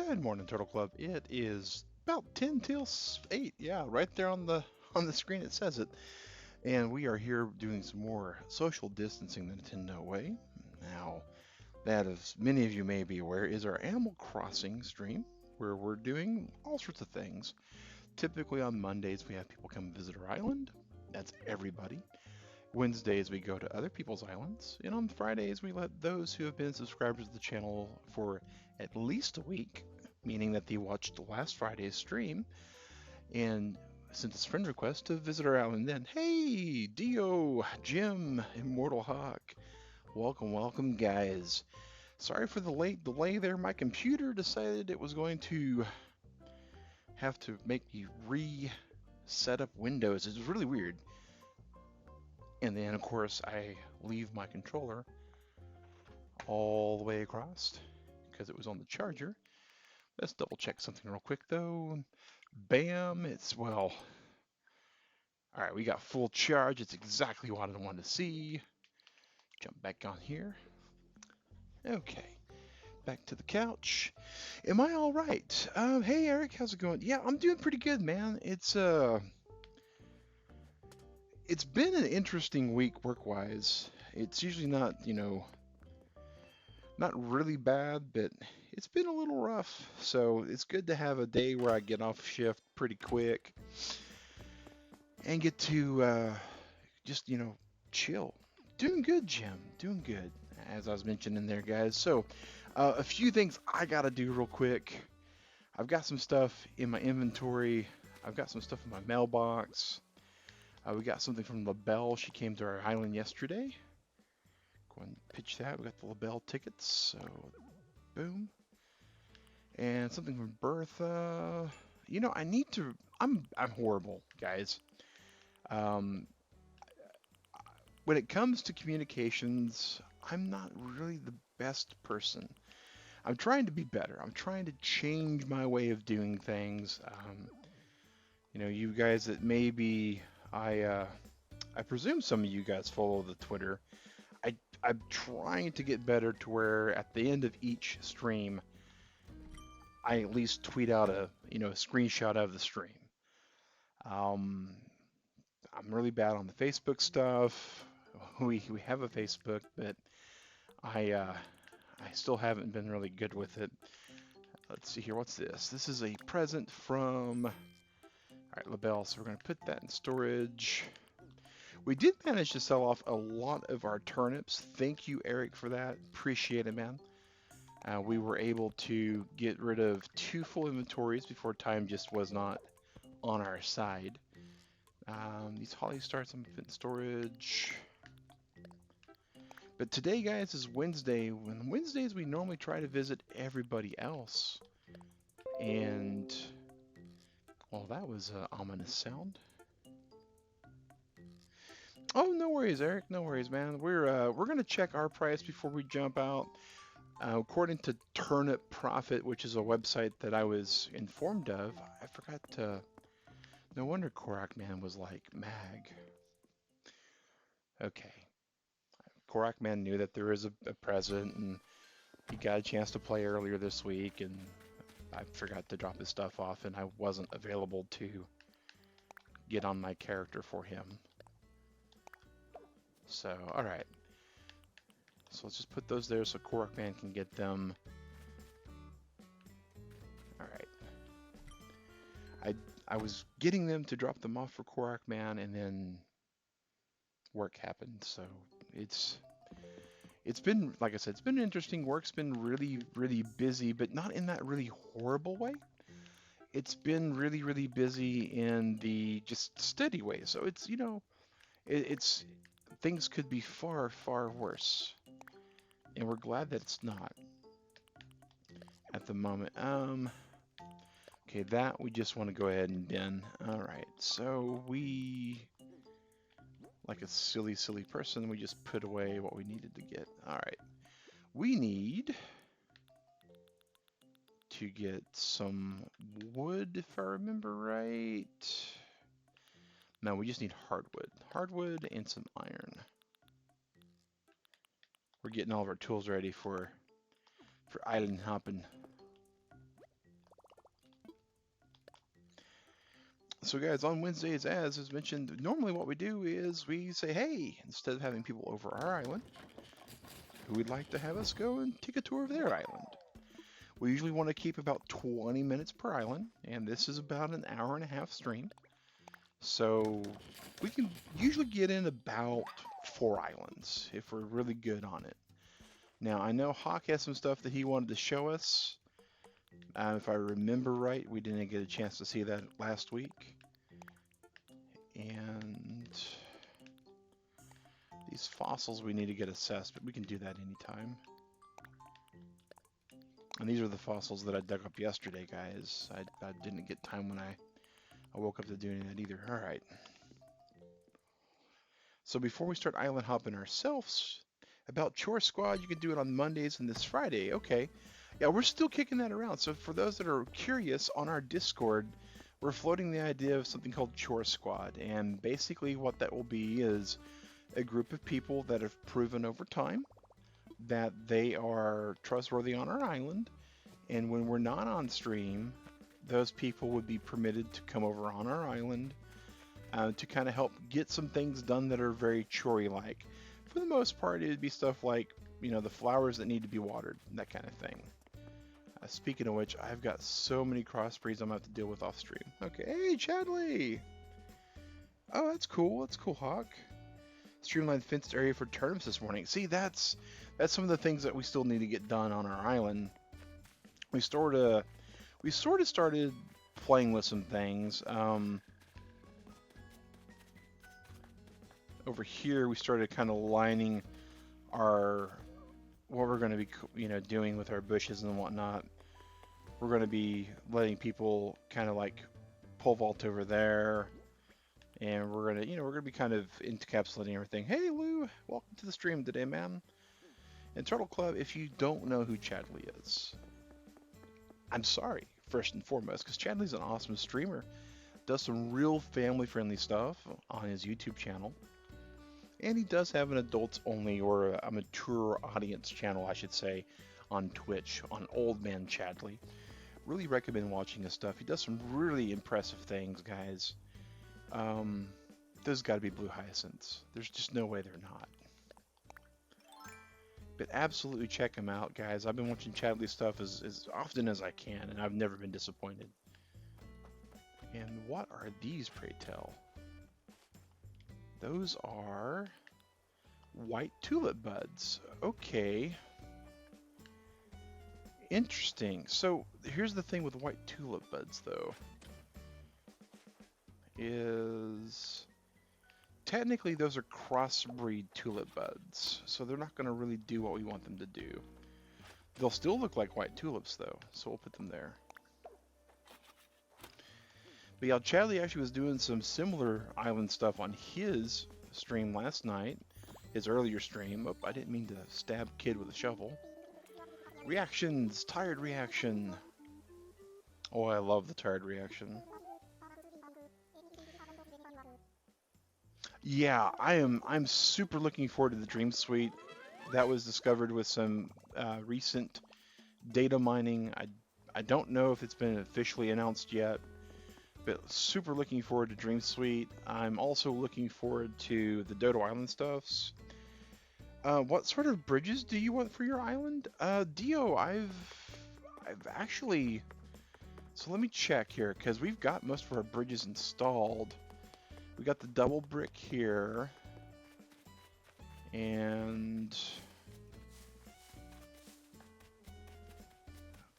Good morning, Turtle Club. It is about 10 till 8. Yeah, right there on the screen it says it. And we are here doing some more social distancing the Nintendo way. Now, that, as many of you may be aware, is our Animal Crossing stream where we're doing all sorts of things. Typically on Mondays we have people come visit our island. That's everybody. Wednesdays we go to other people's islands, and on Fridays we let those who have been subscribers to the channel for at least a week, meaning that they watched last Friday's stream and sent us friend request to visit our island then. Hey, Dio, Jim, Immortal Hawk, welcome guys. Sorry for the late delay there. My computer decided it was going to have to make me reset up Windows. It was really weird. And then, of course, I leave my controller all the way across because it was on the charger. Let's double check something real quick though. Bam, well, all right, we got full charge. It's exactly what I wanted to see. Jump back on here. Okay, back to the couch. Am I all right? Hey Eric, how's it going? Yeah, I'm doing pretty good, man. It's been an interesting week work-wise. It's usually not really bad, but it's been a little rough. So it's good to have a day where I get off shift pretty quick and get to just, chill. Doing good, Jim. Doing good, as I was mentioning there, guys. So a few things I got to do real quick. I've got some stuff in my inventory. I've got some stuff in my mailbox. We got something from LaBelle. She came to our island yesterday. Go and pitch that. We got the LaBelle tickets. So, boom. And something from Bertha. I need to. I'm horrible, guys. Um, when it comes to communications, I'm not really the best person. I'm trying to be better. I'm trying to change my way of doing things. You guys that maybe I presume some of you guys follow the Twitter. I'm trying to get better to where at the end of each stream, I at least tweet out a screenshot of the stream. Um, I'm really bad on the Facebook stuff. We have a Facebook, but I still haven't been really good with it. Let's see here. What's this? This is a present from. All right, LaBelle. So we're gonna put that in storage. We did manage to sell off a lot of our turnips. Thank you, Eric, for that. Appreciate it, man. We were able to get rid of 2 full inventories before time just was not on our side. These holly starts I'm putting in storage. But today, guys, is Wednesday. When Wednesdays, we normally try to visit everybody else. And, well, that was an ominous sound. Oh, no worries, Eric. No worries, man. We're gonna check our price before we jump out. According to Turnip Profit, which is a website that I was informed of, I forgot to. No wonder Korak Man was like, Mag. Okay. Korak Man knew that there is a present, and he got a chance to play earlier this week, and I forgot to drop his stuff off, and I wasn't available to get on my character for him. So, alright. So let's just put those there so Korak Man can get them. Alright. I was getting them to drop them off for Korak Man, and then work happened. So it's been, like I said, it's been interesting. Work's been really, really busy, but not in that really horrible way. It's been really, really busy in the just steady way. So it's things could be far, far worse, and we're glad that it's not at the moment. Okay, that we just want to go ahead and bin. All right, so we, like a silly, silly person, we just put away what we needed to get. All right, we need to get some wood, if I remember right. No, we just need hardwood. Hardwood and some iron. We're getting all of our tools ready for island hopping. So guys, on Wednesdays, as is mentioned, normally what we do is we say, hey, instead of having people over our island, who would like to have us go and take a tour of their island? We usually want to keep about 20 minutes per island, and this is about an hour and a half stream. So we can usually get in about 4 islands if we're really good on it. Now, I know Hawk has some stuff that he wanted to show us. If I remember right, we didn't get a chance to see that last week. And these fossils we need to get assessed, but we can do that anytime. And these are the fossils that I dug up yesterday, guys. I didn't get time when I woke up to do any of that either. All right. So before we start island hopping ourselves, about Chore Squad, you can do it on Mondays and this Friday. Okay. Yeah, we're still kicking that around. So for those that are curious, on our Discord, we're floating the idea of something called Chore Squad. And basically what that will be is a group of people that have proven over time that they are trustworthy on our island. And when we're not on stream, those people would be permitted to come over on our island to kind of help get some things done that are very chore-like. For the most part, it would be stuff like, you know, the flowers that need to be watered, that kind of thing. Speaking of which, I've got so many crossbreeds I'm going to have to deal with off stream. Okay, hey, Chadley! Oh, that's cool. That's cool, Hawk. Streamlined fenced area for tournaments this morning. See, that's some of the things that we still need to get done on our island. We sort of started playing with some things. Over here, we started kind of lining what we're going to be, you know, doing with our bushes and whatnot. We're going to be letting people kind of like pole vault over there, and we're going to, you know, we're going to be kind of encapsulating everything. Hey, Lou, welcome to the stream today, man. And Turtle Club, if you don't know who Chadley is, I'm sorry, first and foremost, because Chadley's an awesome streamer, does some real family-friendly stuff on his YouTube channel. And he does have an adults only or a mature audience channel, I should say, on Twitch, on Old Man Chadley. Really recommend watching his stuff. He does some really impressive things, guys. Those got to be blue hyacinths. There's just no way they're not. But absolutely check him out, guys. I've been watching Chadley's stuff as often as I can, and I've never been disappointed. And what are these, pray tell? Those are white tulip buds. Okay. Interesting. So here's the thing with white tulip buds, though. Is technically those are crossbreed tulip buds. So they're not going to really do what we want them to do. They'll still look like white tulips, though. So we'll put them there. But yeah, Chadley actually was doing some similar island stuff on his stream last night. His earlier stream. Oh, I didn't mean to stab kid with a shovel. Reactions! Tired reaction. Oh, I love the tired reaction. Yeah, I'm super looking forward to the Dream Suite. That was discovered with some recent data mining. I don't know if it's been officially announced yet. But super looking forward to Dream Suite. I'm also looking forward to the Dodo Island stuffs. What sort of bridges do you want for your island? Dio, I've actually... So let me check here, because we've got most of our bridges installed. We got the double brick here. And...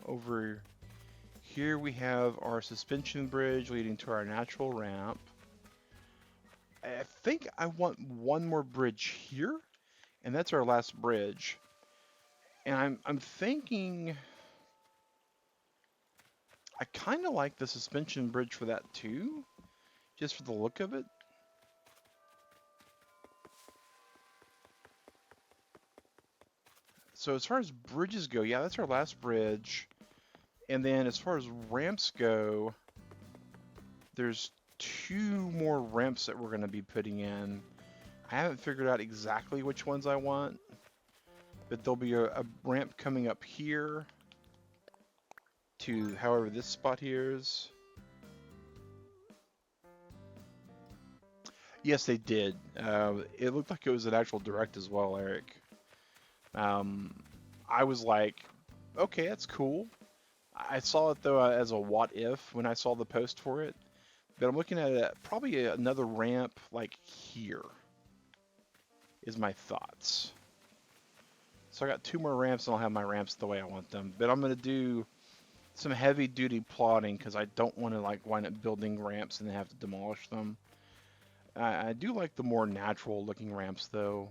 over here we have our suspension bridge leading to our natural ramp. I think I want one more bridge here, and that's our last bridge. And I'm thinking I kind of like the suspension bridge for that too, just for the look of it. So as far as bridges go, yeah, that's our last bridge. And then as far as ramps go, there's 2 more ramps that we're going to be putting in. I haven't figured out exactly which ones I want, but there'll be a ramp coming up here to however this spot here is. Yes, they did. It looked like it was an actual direct as well, Eric. Um, I was like, okay, that's cool. I saw it though as a what if when I saw the post for it, but I'm looking at it probably another ramp like here is my thoughts. So I got two more ramps and I'll have my ramps the way I want them. But I'm gonna do some heavy duty plotting because I don't want to like wind up building ramps and then have to demolish them. I do like the more natural looking ramps though,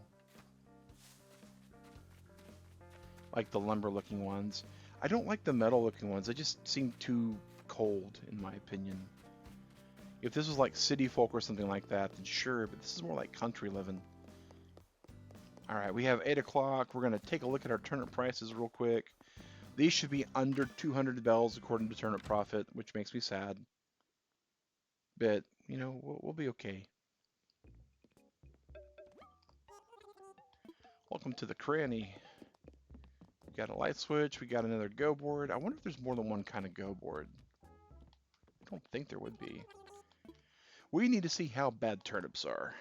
like the lumber looking ones. I don't like the metal looking ones. They just seem too cold in my opinion. If this was like city folk or something like that, then sure, but this is more like country living. All right, we have 8 o'clock. We're going to take a look at our turnip prices real quick. These should be under 200 bells according to Turnip Profit, which makes me sad. But, you know, we'll be okay. Welcome to the cranny. We got a light switch. We got another go board. I wonder if there's more than one kind of go board. I don't think there would be. We need to see how bad turnips are.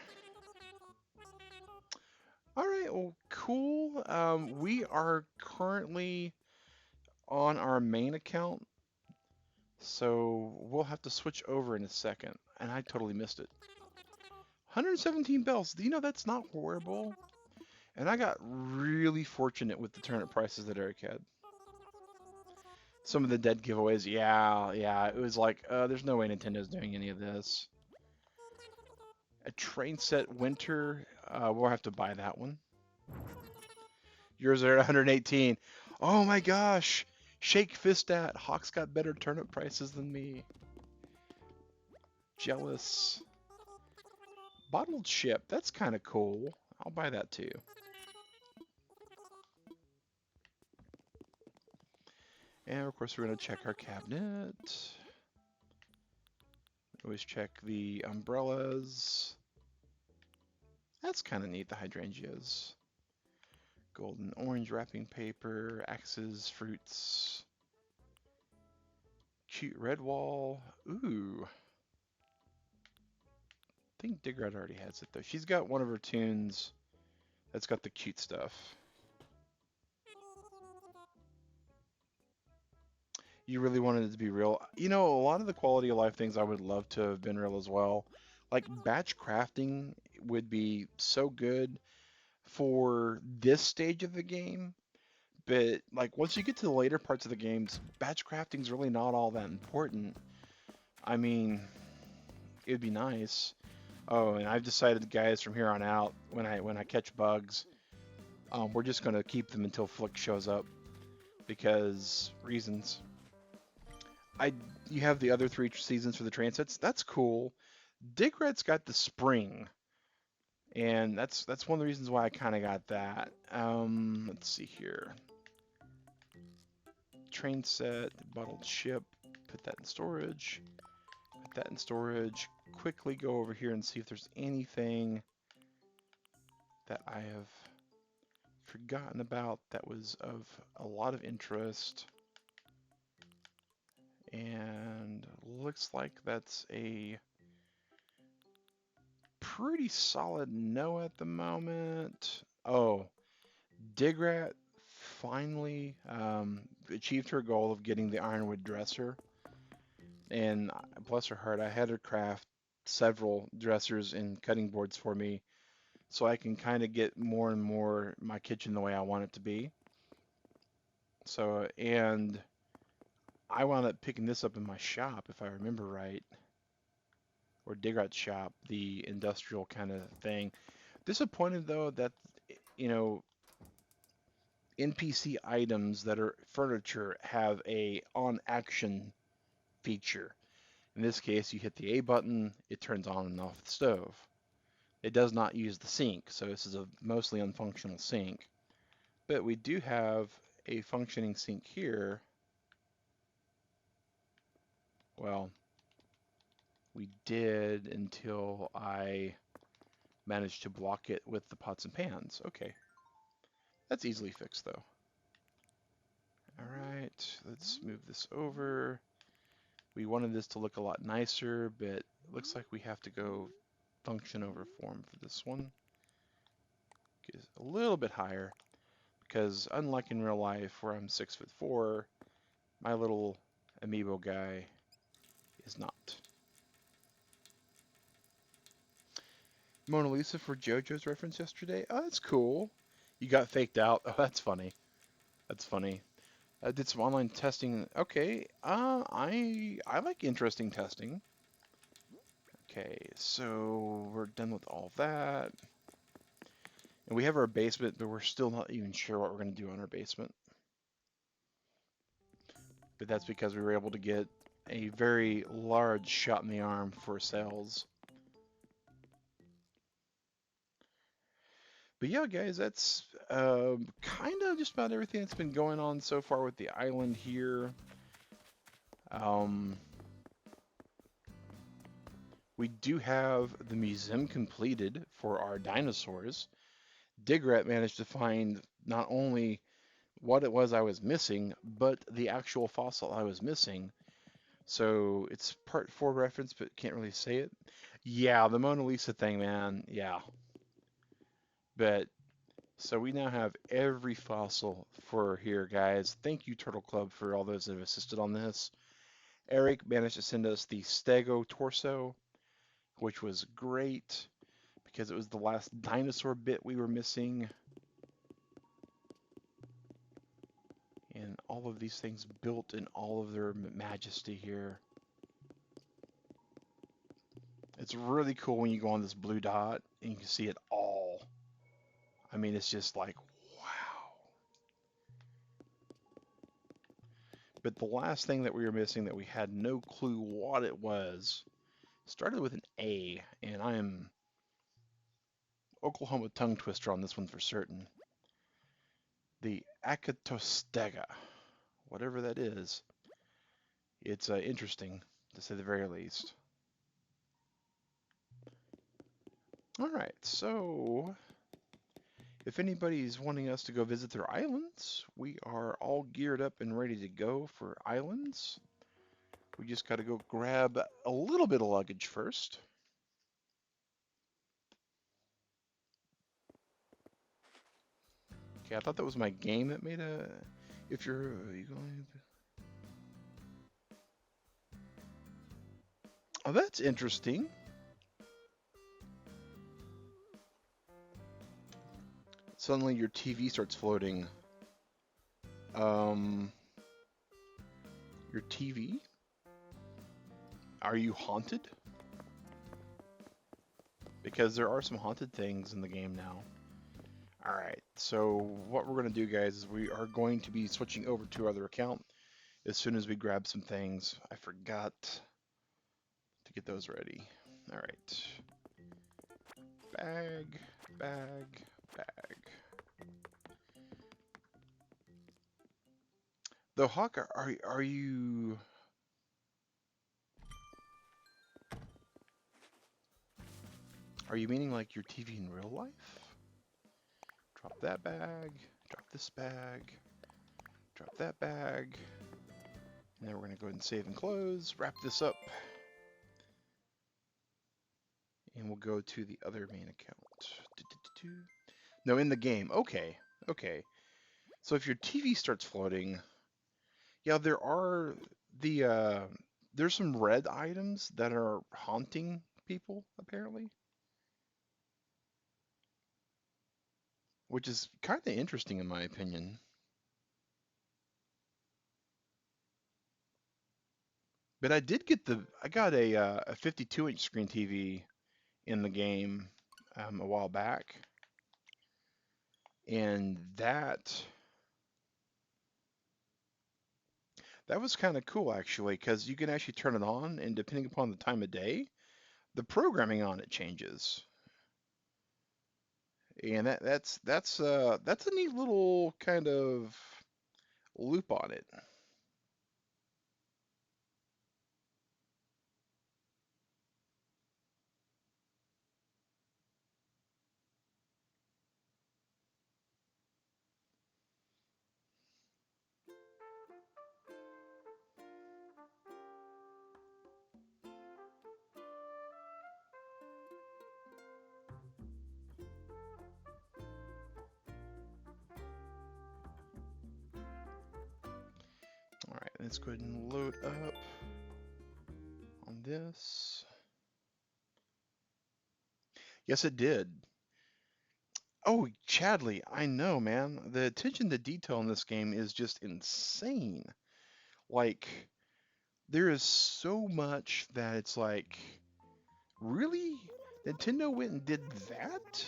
All right, well, cool. We are currently on our main account, so we'll have to switch over in a second. And I totally missed it. 117 bells. You know, that's not horrible. And I got really fortunate with the turnip prices that Eric had. Some of the dead giveaways, yeah. It was like, there's no way Nintendo's doing any of this. A train set winter, we'll have to buy that one. Yours are at 118. Oh my gosh! Shake fist at Hawk's got better turnip prices than me. Jealous. Bottled ship, that's kind of cool. I'll buy that too. And of course, we're going to check our cabinet. Always check the umbrellas. That's kind of neat, the hydrangeas. Golden orange wrapping paper, axes, fruits. Cute red wall. Ooh. I think Digrat already has it though. She's got one of her tunes that's got the cute stuff. You really wanted it to be real. You know, a lot of the quality of life things I would love to have been real as well. Like batch crafting would be so good for this stage of the game, but like once you get to the later parts of the games, batch crafting's really not all that important. I mean, it'd be nice. Oh, and I've decided, guys, from here on out, when I catch bugs, we're just gonna keep them until Flick shows up because reasons. I You have the other three seasons for the transits. That's cool. Digrat's got the spring, and that's one of the reasons why I kind of got that. Let's see here. Train set, bottled ship. Put that in storage. Put that in storage. Quickly go over here and see if there's anything that I have forgotten about that was of a lot of interest. And looks like that's a pretty solid no at the moment. Oh, Digrat finally achieved her goal of getting the ironwood dresser. And bless her heart, I had her craft several dressers and cutting boards for me so I can kind of get more and more my kitchen the way I want it to be. So, and I wound up picking this up in my shop, if I remember right, or Digrat's shop, the industrial kind of thing. Disappointed though that, you know, NPC items that are furniture have a on action feature. In this case, you hit the A button, it turns on and off the stove. It does not use the sink, so this is a mostly unfunctional sink. But we do have a functioning sink here. Well, we did until I managed to block it with the pots and pans. Okay, that's easily fixed though. All right, let's move this over. We wanted this to look a lot nicer, but it looks like we have to go function over form for this one. Get a little bit higher because unlike in real life where I'm 6'4", my little amiibo guy is not. Mona Lisa for JoJo's reference yesterday. Oh, that's cool. You got faked out. Oh, that's funny. That's funny. I did some online testing. Okay. I like interesting testing. Okay, so we're done with all that. And we have our basement, but we're still not even sure what we're going to do on our basement. But that's because we were able to get a very large shot in the arm for sales. But yeah, guys, that's kind of just about everything that's been going on so far with the island here. We do have the museum completed for our dinosaurs. Digrat managed to find not only what it was I was missing, but the actual fossil I was missing. So it's part 4 reference, but can't really say it. Yeah, the Mona Lisa thing, man. Yeah. But so we now have every fossil for here, guys. Thank you, Turtle Club, for all those that have assisted on this. Eric managed to send us the Stego torso, which was great because it was the last dinosaur bit we were missing. And all of these things built in all of their majesty here. It's really cool when you go on this blue dot and you can see it all. I mean, it's just like, wow. But the last thing that we were missing that we had no clue what it was started with an A, and I am Oklahoma tongue twister on this one for certain. The Acatostega, whatever that is. It's interesting, to say the very least. All right, so if anybody's wanting us to go visit their islands, we are all geared up and ready to go for islands. We just got to go grab a little bit of luggage first. Okay, I thought that was my game that made a... If you're... you going... Oh, that's interesting. Suddenly your TV starts floating. Your TV? Are you haunted? Because there are some haunted things in the game now. Alright, so what we're going to do, guys, is we are going to be switching over to our other account as soon as we grab some things. I forgot to get those ready. Alright. Bag, bag, bag. Though, Hawk, are you... Are you meaning like your TV in real life? Drop that bag, drop this bag, drop that bag. And then we're going to go ahead and save and close, wrap this up. And we'll go to the other main account. No, in the game. Okay, okay. So if your TV starts floating, yeah, there are there's some red items that are haunting people, apparently. Which is kind of interesting in my opinion. But I got a 52-inch screen TV in the game a while back, and that was kind of cool actually, because you can actually turn it on, and depending upon the time of day, the programming on it changes. And that's a neat little kind of loop on it. Let's go ahead and load up on this. Yes, it did. Oh, Chadley, I know, man. The attention to detail in this game is just insane. Like, there is so much that it's like, really? Nintendo went and did that?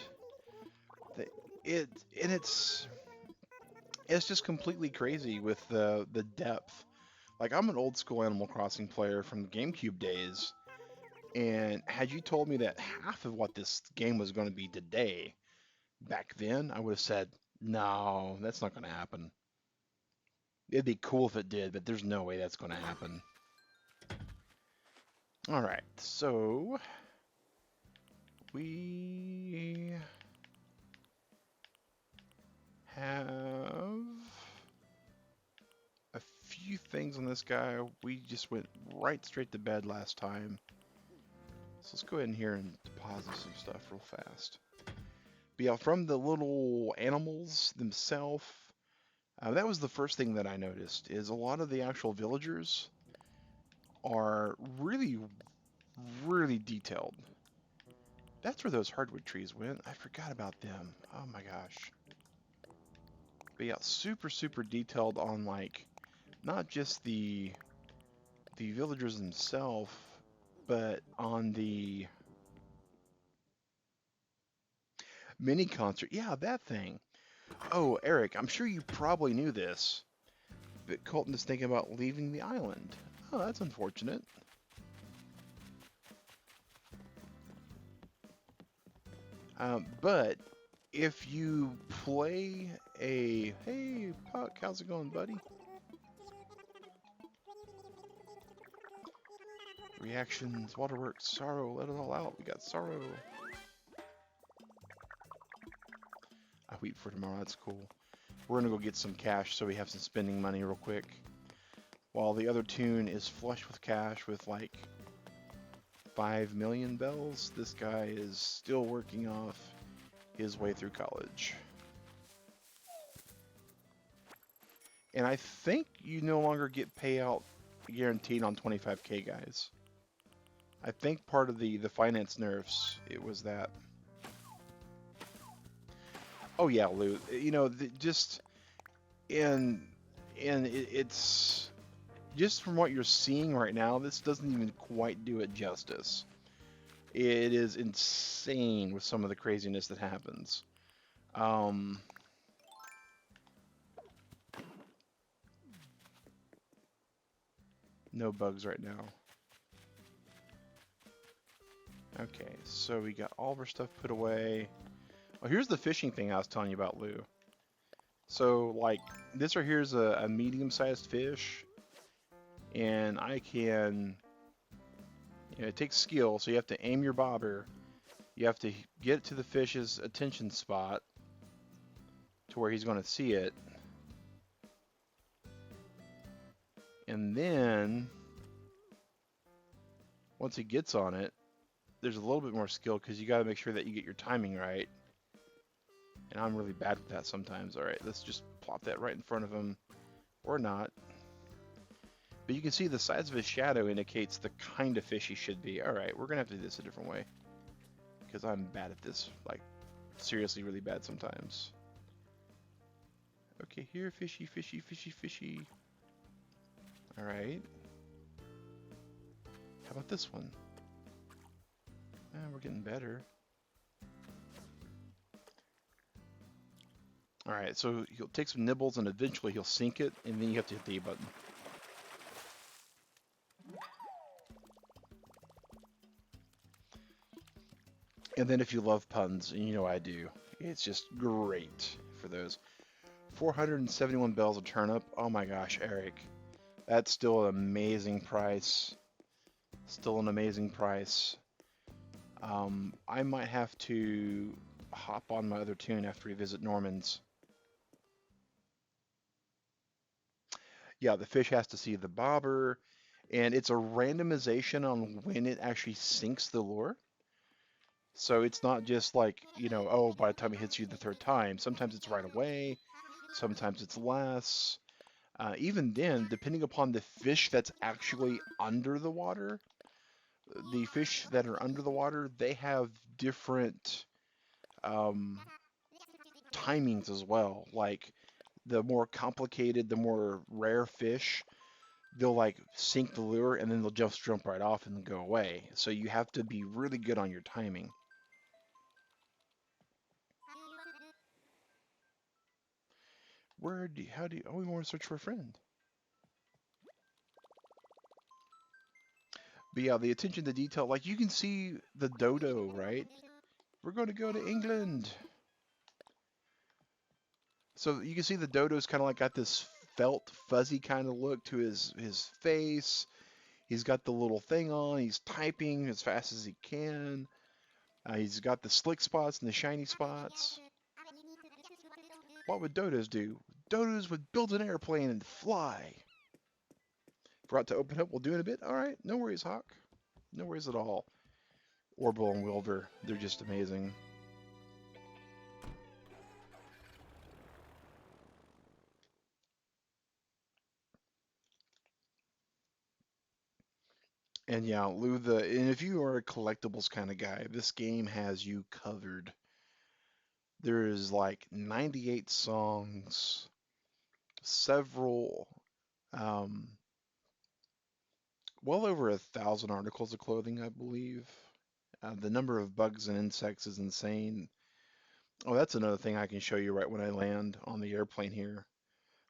The- It and it's just completely crazy with the depth. Like, I'm an old school Animal Crossing player from the GameCube days, and had you told me that half of what this game was going to be today, back then, I would have said, no, that's not going to happen. It'd be cool if it did, but there's no way that's going to happen. All right, so we have a few things on this guy. We just went right straight to bed last time. So let's go ahead in here and deposit some stuff real fast. But yeah, from the little animals themselves, that was the first thing that I noticed, is a lot of the actual villagers are really, really detailed. That's where those hardwood trees went. I forgot about them. Oh my gosh. But yeah, super, super detailed on, like, not just the villagers themselves, but on the mini concert. Yeah, that thing. Oh, Eric, I'm sure you probably knew this, but Colton is thinking about leaving the island. Oh, that's unfortunate. But if you play a... Hey, Puck, how's it going, buddy? Reactions, waterworks, sorrow, let it all out. We got sorrow. I wait for tomorrow, that's cool. We're gonna go get some cash so we have some spending money real quick. While the other tune is flush with cash with like 5 million bells, this guy is still working off his way through college. And I think you no longer get payout guaranteed on 25K guys. I think part of the finance nerfs, it was that. Oh yeah, Lou. You know, just it's just from what you're seeing right now, this doesn't even quite do it justice. It is insane with some of the craziness that happens. No bugs right now. Okay, so we got all of our stuff put away. Oh, here's the fishing thing I was telling you about, Lou. So, like, this right here is a medium-sized fish, and I can, you know, it takes skill, so you have to aim your bobber. You have to get it to the fish's attention spot to where he's going to see it. And then, once he gets on it, there's a little bit more skill because you got to make sure that you get your timing right. And I'm really bad with that sometimes. All right, let's just plop that right in front of him, or not. But you can see the size of his shadow indicates the kind of fish he should be. All right, we're gonna have to do this a different way because I'm bad at this, like seriously really bad sometimes. Okay, here, fishy, fishy, fishy, fishy. All right. How about this one? We're getting better. All right, so he'll take some nibbles and eventually he'll sink it, and then you have to hit the A button. And then if you love puns, and you know I do, it's just great for those. 471 bells a turnip. Oh my gosh, Eric. That's still an amazing price. Still an amazing price. I might have to hop on my other tune after we visit Norman's. Yeah, the fish has to see the bobber, and it's a randomization on when it actually sinks the lure. So it's not just like, you know, oh, by the time it hits you the third time. Sometimes it's right away, sometimes it's less. Even then, depending upon the fish that's actually under the water, the fish that are under the water, they have different um, timings as well. Like the more complicated, the more rare fish, they'll like sink the lure and then they'll just jump right off and then go away. So you have to be really good on your timing. Oh, we want to search for a friend. But yeah, the attention to detail, like you can see the dodo, right? We're going to go to England. So you can see the dodo's kind of like got this felt, fuzzy kind of look to his face. He's got the little thing on. He's typing as fast as he can. He's got the slick spots and the shiny spots. What would dodos do? Dodos would build an airplane and fly. Forgot to open up. We'll do it in a bit. All right. No worries, Hawk. No worries at all. Orbital and Wilbur, they're just amazing. And yeah, Lou, and if you are a collectibles kind of guy, this game has you covered. There is like 98 songs, several, um, well over 1,000 articles of clothing, I believe. The number of bugs and insects is insane. Oh, that's another thing I can show you right when I land on the airplane here,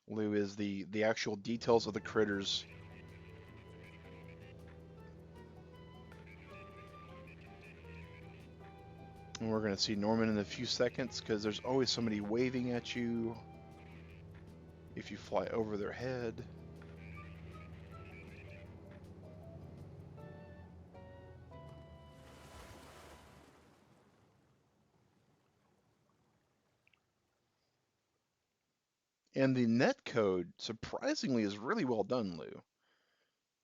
Lou, is the actual details of the critters. And we're going to see Norman in a few seconds because there's always somebody waving at you if you fly over their head. And the net code, surprisingly, is really well done, Lou.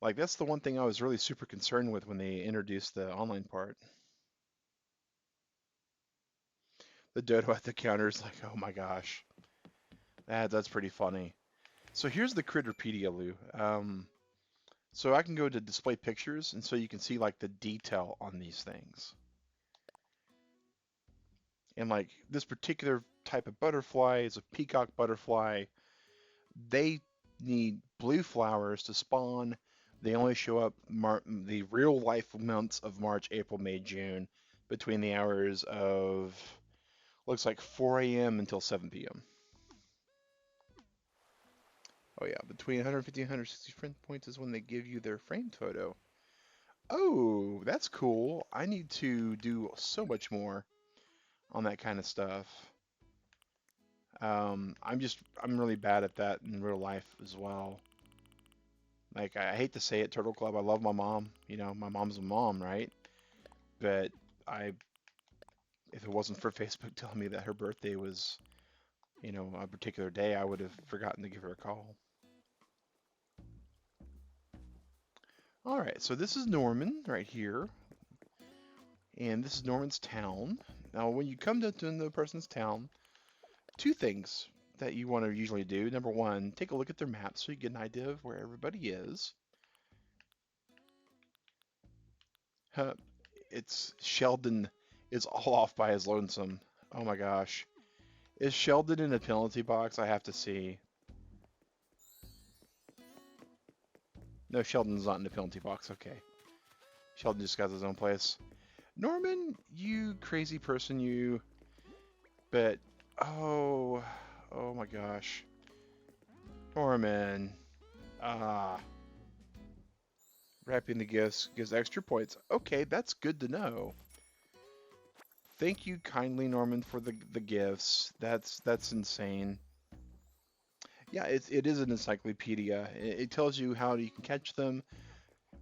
Like, that's the one thing I was really super concerned with when they introduced the online part. The dodo at the counter is like, oh my gosh. That's pretty funny. So here's the Critterpedia, Lou. So I can go to display pictures, and so you can see like the detail on these things. And like this particular type of butterfly is a peacock butterfly. They need blue flowers to spawn. They only show up the real life months of March, April, May, June, between the hours of looks like 4 a.m. until 7 p.m. Oh yeah, between 150 and 160 frame points is when they give you their framed photo. Oh, that's cool. I need to do so much more on that kind of stuff. I'm really bad at that in real life as well. Like, I hate to say it, Turtle Club, I love my mom. You know, my mom's a mom, right? But if it wasn't for Facebook telling me that her birthday was, a particular day, I would have forgotten to give her a call. All right, so this is Norman right here, and this is Norman's town. Now, when you come to the person's town, two things that you want to usually do. Number one, take a look at their map so you get an idea of where everybody is. It's Sheldon is all off by his lonesome. Oh my gosh. Is Sheldon in a penalty box? I have to see. No, Sheldon's not in the penalty box. Okay. Sheldon just got his own place. Norman, you crazy person, you. But, oh my gosh. Norman. Ah. Wrapping the gifts gives extra points. Okay, that's good to know. Thank you kindly, Norman, for the gifts. That's insane. Yeah, it is an encyclopedia. It tells you how you can catch them,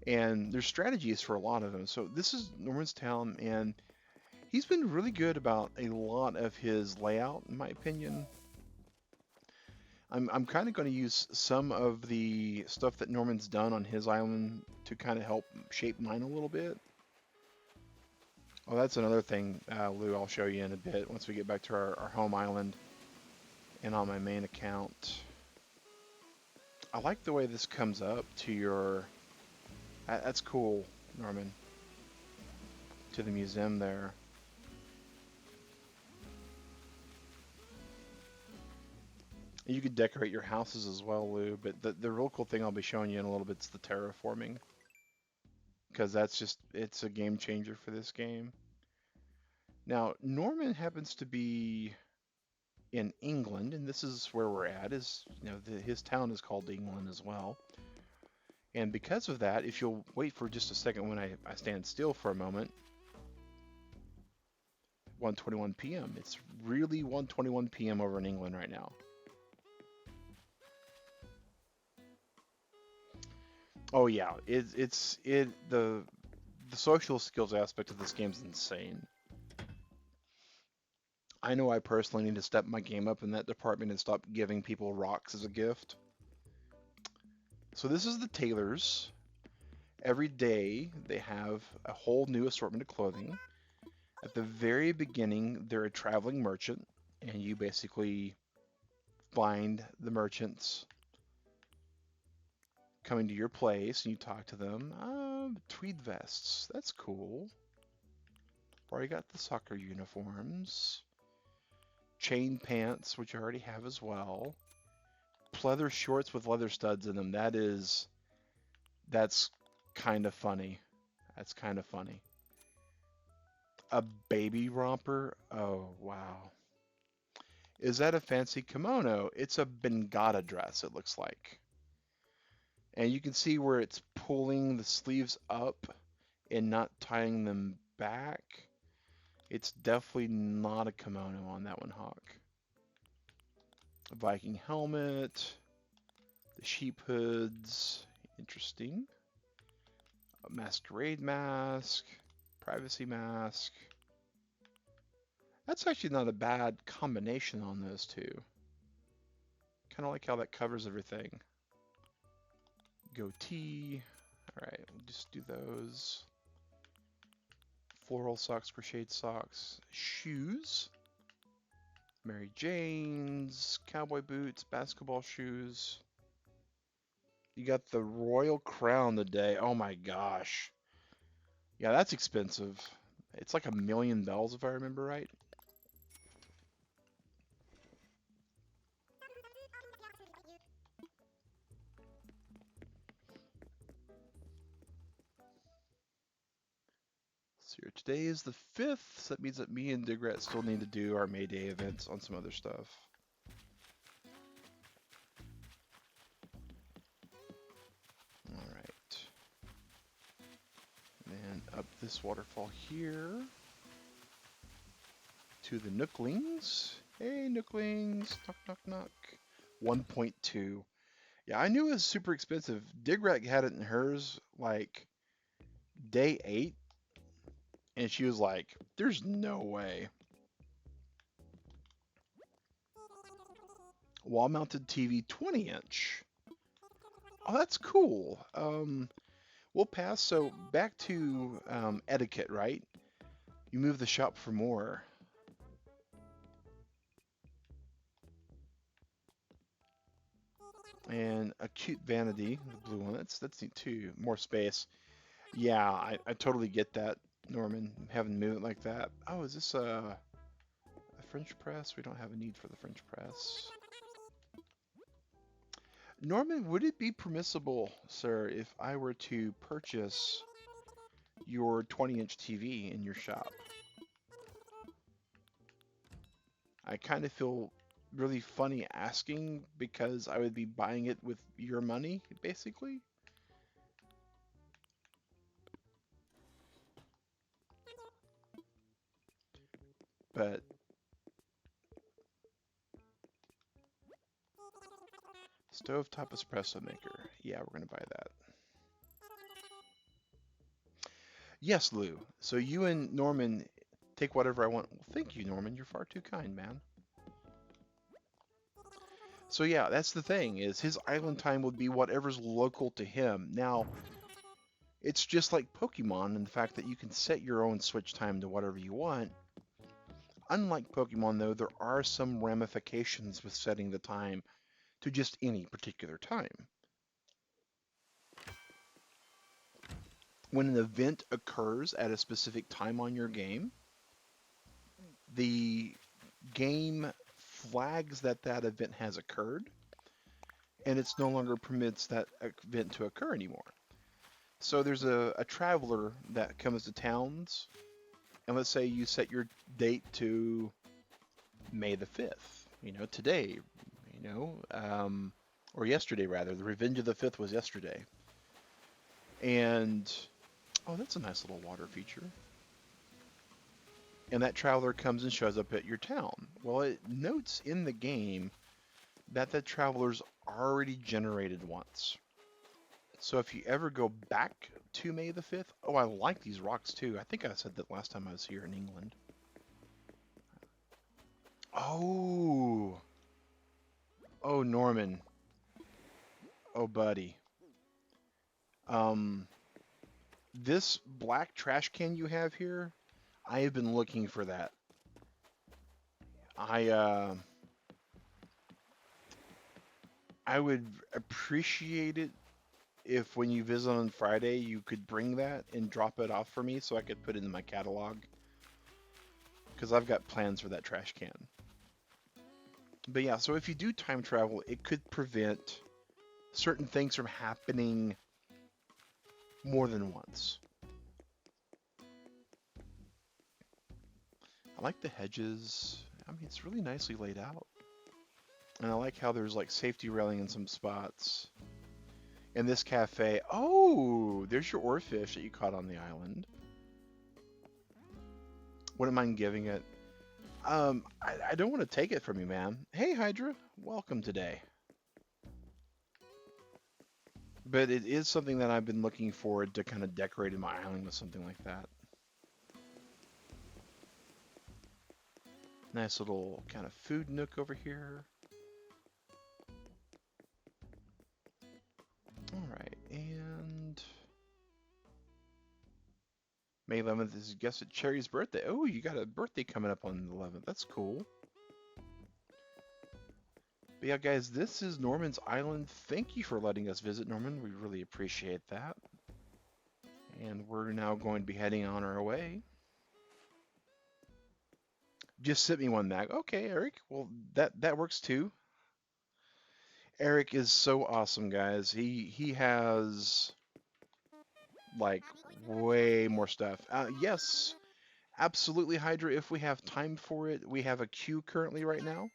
and there's strategies for a lot of them. So this is Norman's town, and he's been really good about a lot of his layout, in my opinion. I'm kind of going to use some of the stuff that Norman's done on his island to kind of help shape mine a little bit. Oh, that's another thing, Lou, I'll show you in a bit once we get back to our home island and on my main account. I like the way this comes up to your. That's cool, Norman. To the museum there. You could decorate your houses as well, Lou. But the real cool thing I'll be showing you in a little bit is the terraforming, because it's a game changer for this game. Now, Norman happens to be in England, and this is where we're at. His town is called England as well. And because of that, if you'll wait for just a second when I stand still for a moment, 1:21 p.m. It's really 1:21 p.m. over in England right now. Oh yeah, the social skills aspect of this game is insane. I know I personally need to step my game up in that department and stop giving people rocks as a gift. So this is the tailors. Every day they have a whole new assortment of clothing. At the very beginning, they're a traveling merchant, and you basically find the merchants coming to your place and you talk to them. Tweed vests, that's cool. Already got the soccer uniforms. Chain pants, which I already have as well. Pleather shorts with leather studs in them. That's kind of funny. That's kind of funny. A baby romper? Oh, wow. Is that a fancy kimono? It's a Bengata dress, it looks like. And you can see where it's pulling the sleeves up and not tying them back. It's definitely not a kimono on that one, Hawk. A Viking helmet. The sheep hoods. Interesting. A masquerade mask. Privacy mask. That's actually not a bad combination on those two. Kind of like how that covers everything. Goatee. Alright, we'll just do those. Floral socks, crocheted socks. Shoes. Mary Jane's. Cowboy boots. Basketball shoes. You got the Royal Crown today. Oh my gosh. Yeah, that's expensive. It's like $1 million if I remember right. So today is the 5th, so that means that me and Digrat still need to do our May Day events on some other stuff. Alright. And then up this waterfall here to the Nooklings. Hey, Nooklings. Knock, knock, knock. 1.2. Yeah, I knew it was super expensive. Digrat had it in hers like day 8, and she was like, there's no way. Wall-mounted TV 20-inch. Oh, that's cool. We'll pass. So back to etiquette, right? You move the shop for more. And a cute vanity, the blue one. That's neat too. More space. Yeah, I totally get that, Norman. Having to move it like that. Oh, is this a French press? We don't have a need for the French press. Norman, would it be permissible, sir, if I were to purchase your 20-inch TV in your shop? I kind of feel really funny asking because I would be buying it with your money, basically. But stovetop espresso maker. Yeah, we're gonna buy that. Yes, Lou. So you and Norman take whatever I want. Well, thank you, Norman. You're far too kind, man. So yeah, that's the thing, is his island time would be whatever's local to him. Now, it's just like Pokemon in the fact that you can set your own switch time to whatever you want. Unlike Pokemon, though, there are some ramifications with setting the time to just any particular time. when an event occurs at a specific time on your game, the game flags that that event has occurred, and it's no longer permits that event to occur anymore. So there's a traveler that comes to towns, and let's say you set your date to May the 5th, today, or yesterday rather. The Revenge of the 5th was yesterday. And, oh, that's a nice little water feature. And that traveler comes and shows up at your town. Well, it notes in the game that that traveler's already generated once. So if you ever go back to May the 5th, oh, I like these rocks too. I think I said that last time I was here in England. Oh, oh, Norman. Oh, buddy. Um, this black trash can you have here, I have been looking for that. I uh, I would appreciate it if when you visit on Friday you could bring that and drop it off for me so I could put it in my catalog because I've got plans for that trash can. But yeah, so if you do time travel, it could prevent certain things from happening more than once. I like the hedges. I mean, it's really nicely laid out. And I like how there's like safety railing in some spots. In this cafe, oh, there's your oarfish that you caught on the island. Wouldn't mind giving it. I don't want to take it from you, man. Hey, Hydra, welcome today. But it is something that I've been looking forward to kind of decorating my island with something like that. Nice little kind of food nook over here. All right, and May 11th is, guess it, Cherry's birthday. Oh, you got a birthday coming up on the 11th. That's cool. But yeah, guys, this is Norman's Island. Thank you for letting us visit, Norman. We really appreciate that. And we're now going to be heading on our way. Just sent me one back. Okay, Eric. Well, that works too. Eric is so awesome, guys. He has like way more stuff. Yes, absolutely, Hydra. If we have time for it, we have a queue currently right now.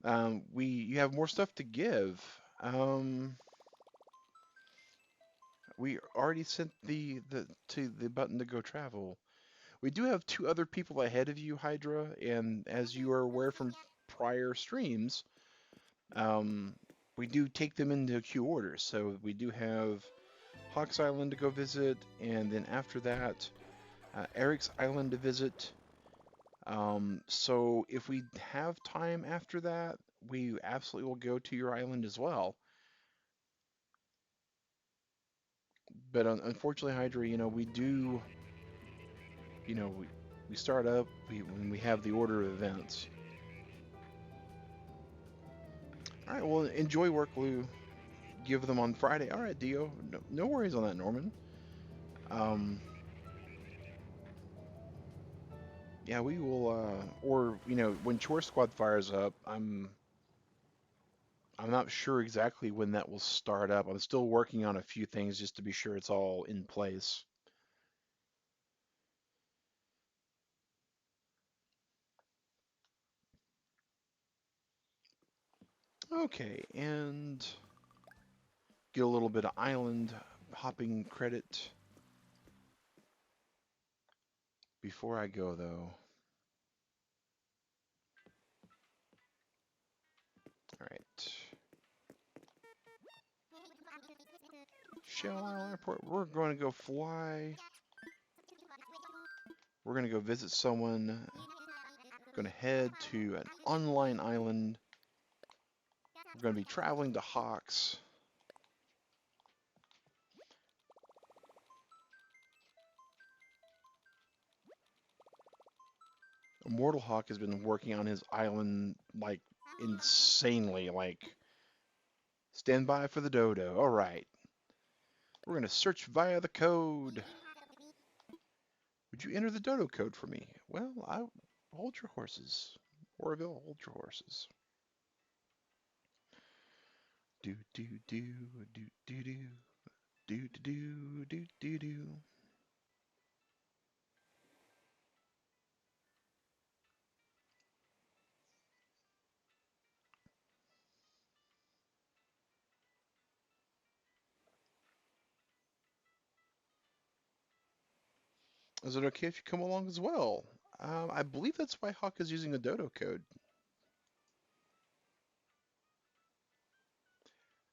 You have more stuff to give. We already sent the button to go travel. We do have two other people ahead of you, Hydra, and as you are aware from prior streams, um, we do take them into queue order. So we do have Hawk's Island to go visit, and then after that, Eric's Island to visit. So if we have time after that, we absolutely will go to your island as well. But unfortunately, Hydra, we do, you know, we, we start up when we have the order of events. All right, well, enjoy work, Lou. Give them on Friday. All right, Dio. No worries on that, Norman. Yeah, we will, or, when Chore Squad fires up, I'm not sure exactly when that will start up. I'm still working on a few things just to be sure it's all in place. Okay, and get a little bit of island hopping credit before I go, though. All right. Shell Isle Airport. We're going to go fly. We're going to go visit someone. Going to head to an online island. We're going to be traveling to Hawks. Immortal Hawk has been working on his island like insanely. Like, stand by for the dodo. All right. We're going to search via the code. Would you enter the dodo code for me? Well, I hold your horses. Orville, hold your horses. Do do do do do do do do do do do. Is it okay if you come along as well? I believe that's why Hawk is using a dodo code,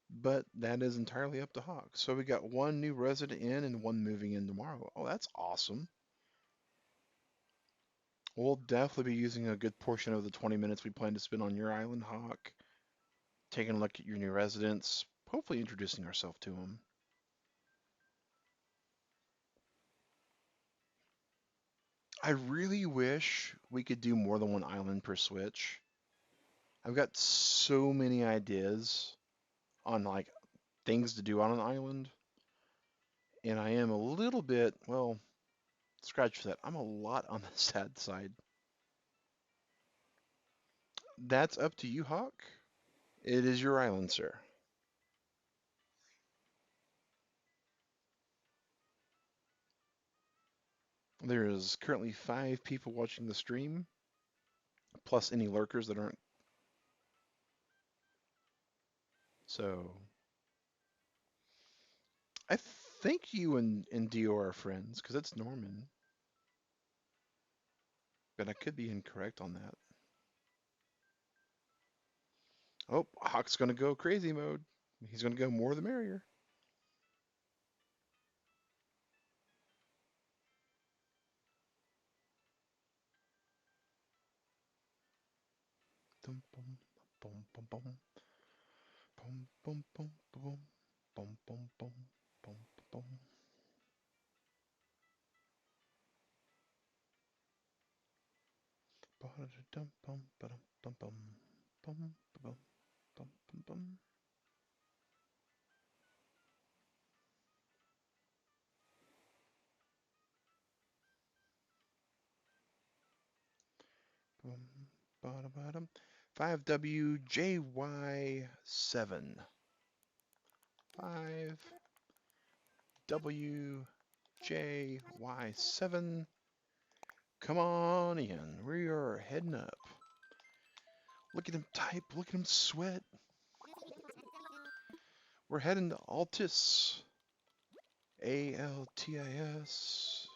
but that is entirely up to Hawk. So we got one new resident in and one moving in tomorrow. Oh, that's awesome. We'll definitely be using a good portion of the 20 minutes we plan to spend on your island, Hawk, taking a look at your new residents, hopefully introducing ourselves to them. I really wish we could do more than one island per Switch. I've got so many ideas on like things to do on an island, and I am a little bit, well, scratch that. I'm a lot on the sad side. That's up to you, Hawk. It is your island, sir. There is currently 5 people watching the stream, plus any lurkers that aren't. So I think you and Dio are friends, because it's Norman, but I could be incorrect on that. Oh, Hawk's gonna go crazy mode. He's gonna go more the merrier. Dum, bum, bum, bum, bum, bum, bum, bum, bum, bum, bum, bum, bum, bum. Ba-da-dum, bum, ba-dum, bum, bum, bum, ba-bum, bum, bum, bum. Bum, ba-da-ba-dum. 5WJY7. 5WJY7. Come on in. We are heading up. Look at him type. Look at him sweat. We're heading to Altis. Altis.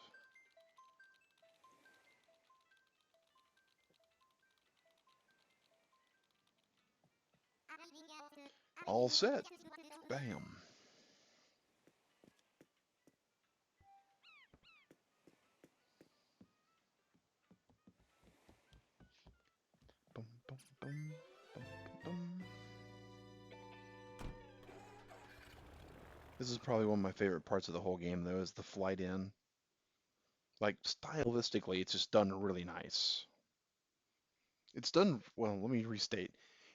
All set. Bam. Bum, bum, bum, bum, bum. This is probably one of my favorite parts of the whole game, though, is the flight in. Like, stylistically, it's just done really nice. It's done, well, let me restate.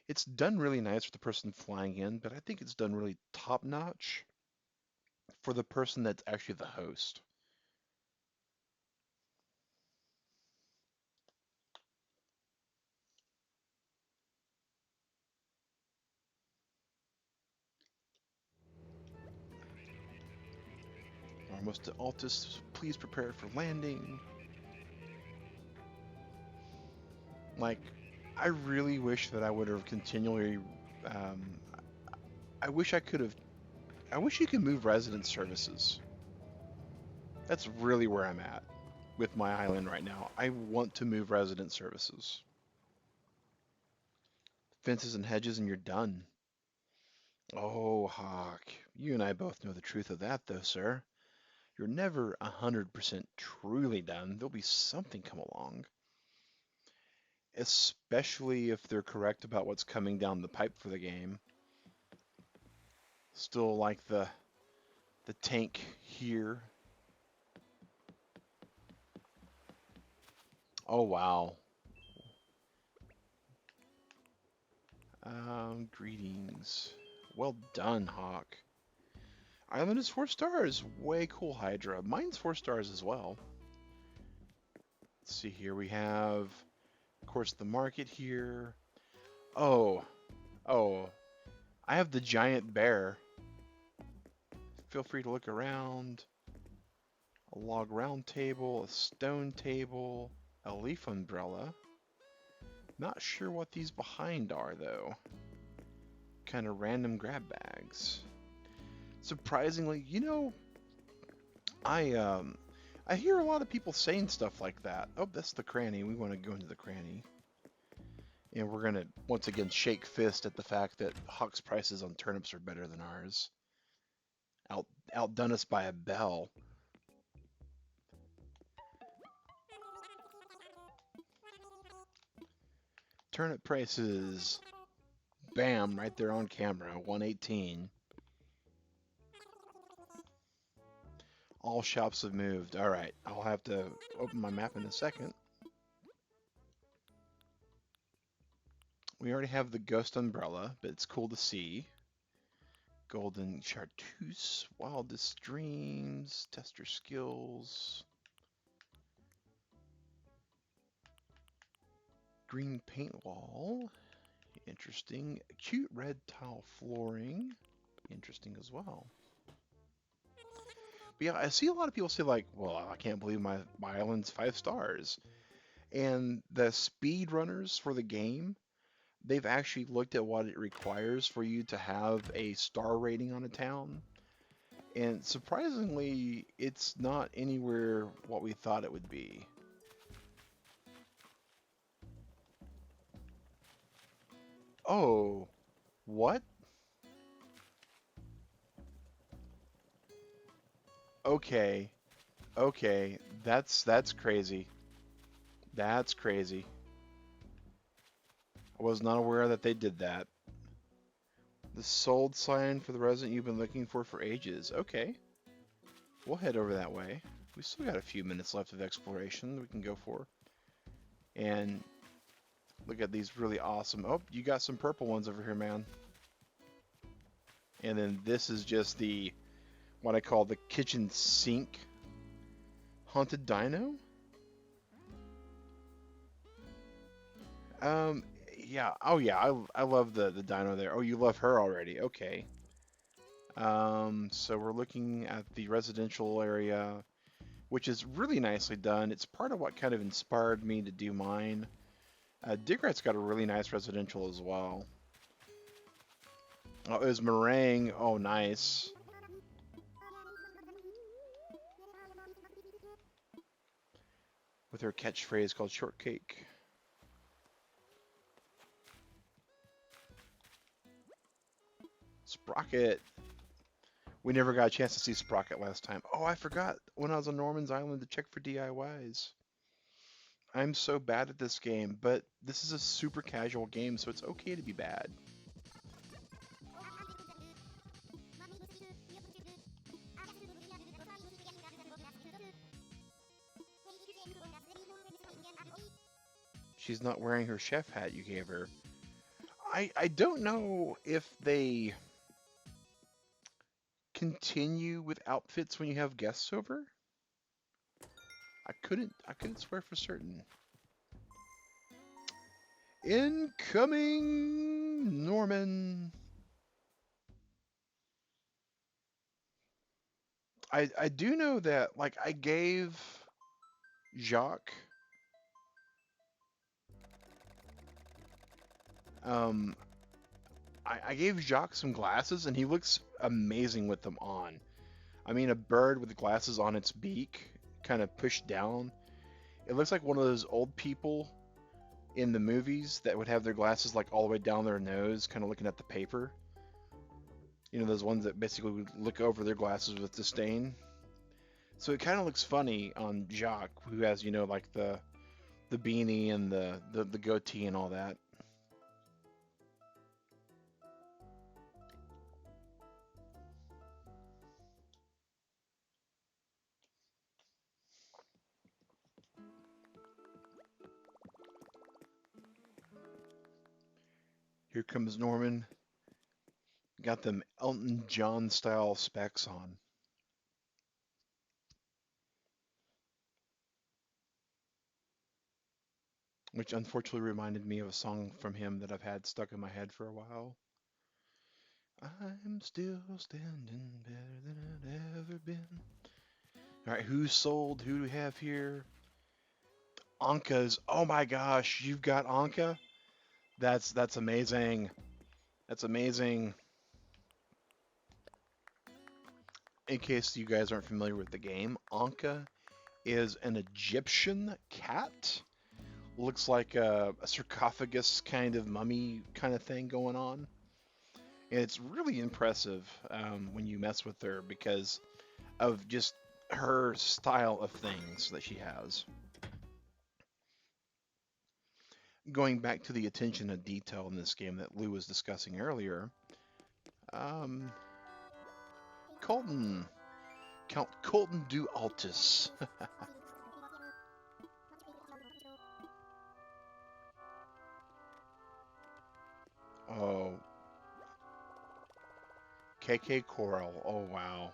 It's done really nice for the person flying in, but I think it's done really top notch for the person that's actually the host. Almost to Altus, please prepare for landing. Like, I really wish that I would have continually. Um, I wish I could have. I wish you could move resident services. That's really where I'm at with my island right now. I want to move resident services. Fences and hedges, and you're done. Oh, Hawk, you and I both know the truth of that, though, sir. You're never 100% truly done. There'll be something come along, especially if they're correct about what's coming down the pipe for the game. Still like the tank here. Oh wow. Greetings. Well done, Hawk. Island is 4 stars. Way cool, Hydra. Mine's 4 stars as well. Let's see here. We have, of course, the market here. Oh, oh, I have the giant bear. Feel free to look around. A log round table, a stone table, a leaf umbrella. Not sure what these behind are, though. Kind of random grab bags. Surprisingly, I hear a lot of people saying stuff like that. Oh, that's the cranny. We want to go into the cranny. And we're gonna once again shake fist at the fact that Huck's prices on turnips are better than ours. Outdone us by a bell. Turnip prices, bam, right there on camera, 118. All shops have moved. All right, I'll have to open my map in a second. We already have the ghost umbrella, but it's cool to see. Golden chartreuse, wildest dreams, tester skills. Green paint wall, interesting. Cute red tile flooring, interesting as well. But yeah, I see a lot of people say like, well, I can't believe my island's 5 stars. And the speed runners for the game, they've actually looked at what it requires for you to have a star rating on a town. And surprisingly, it's not anywhere what we thought it would be. Oh, what? Okay, okay, that's crazy. That's crazy. I was not aware that they did that. The sold sign for the resident you've been looking for ages. Okay, we'll head over that way. We still got a few minutes left of exploration we can go for. And look at these really awesome. Oh, you got some purple ones over here, man. And then this is just the what I call the kitchen sink haunted dino. Um, yeah. Oh yeah, I love the dino there. Oh, you love her already. Okay. So we're looking at the residential area, which is really nicely done. It's part of what kind of inspired me to do mine. Digrat's got a really nice residential as well. Oh, it was meringue. Oh, nice. With her catchphrase called shortcake. Sprocket. We never got a chance to see Sprocket last time. Oh, I forgot when I was on Norman's Island to check for DIYs. I'm so bad at this game, but this is a super casual game, so it's okay to be bad. She's not wearing her chef hat you gave her. I don't know if they continue with outfits when you have guests over. I couldn't swear for certain. Incoming Norman. I do know that like I gave Jacques um I gave Jacques some glasses and he looks amazing with them on. I mean a bird with glasses on its beak, kind of pushed down. It looks like one of those old people in the movies that would have their glasses like all the way down their nose, kind of looking at the paper. You know, those ones that basically would look over their glasses with disdain. So it kind of looks funny on Jacques, who has, like the beanie and the goatee and all that. Here comes Norman, Got them Elton John style specs on, which unfortunately reminded me of a song from him that I've had stuck in my head for a while. I'm still standing better than I've ever been. All right, who's sold? Who do we have here? Anka's. Oh my gosh, you've got Anka? That's amazing. That's amazing. In case you guys aren't familiar with the game, Anka is an Egyptian cat. Looks like a sarcophagus kind of mummy kind of thing going on. And it's really impressive when you mess with her because of just her style of things that she has. Going back to the attention to detail in this game that Lou was discussing earlier, um, Colton, Count Colton du Altus. Oh, KK Coral. Oh wow,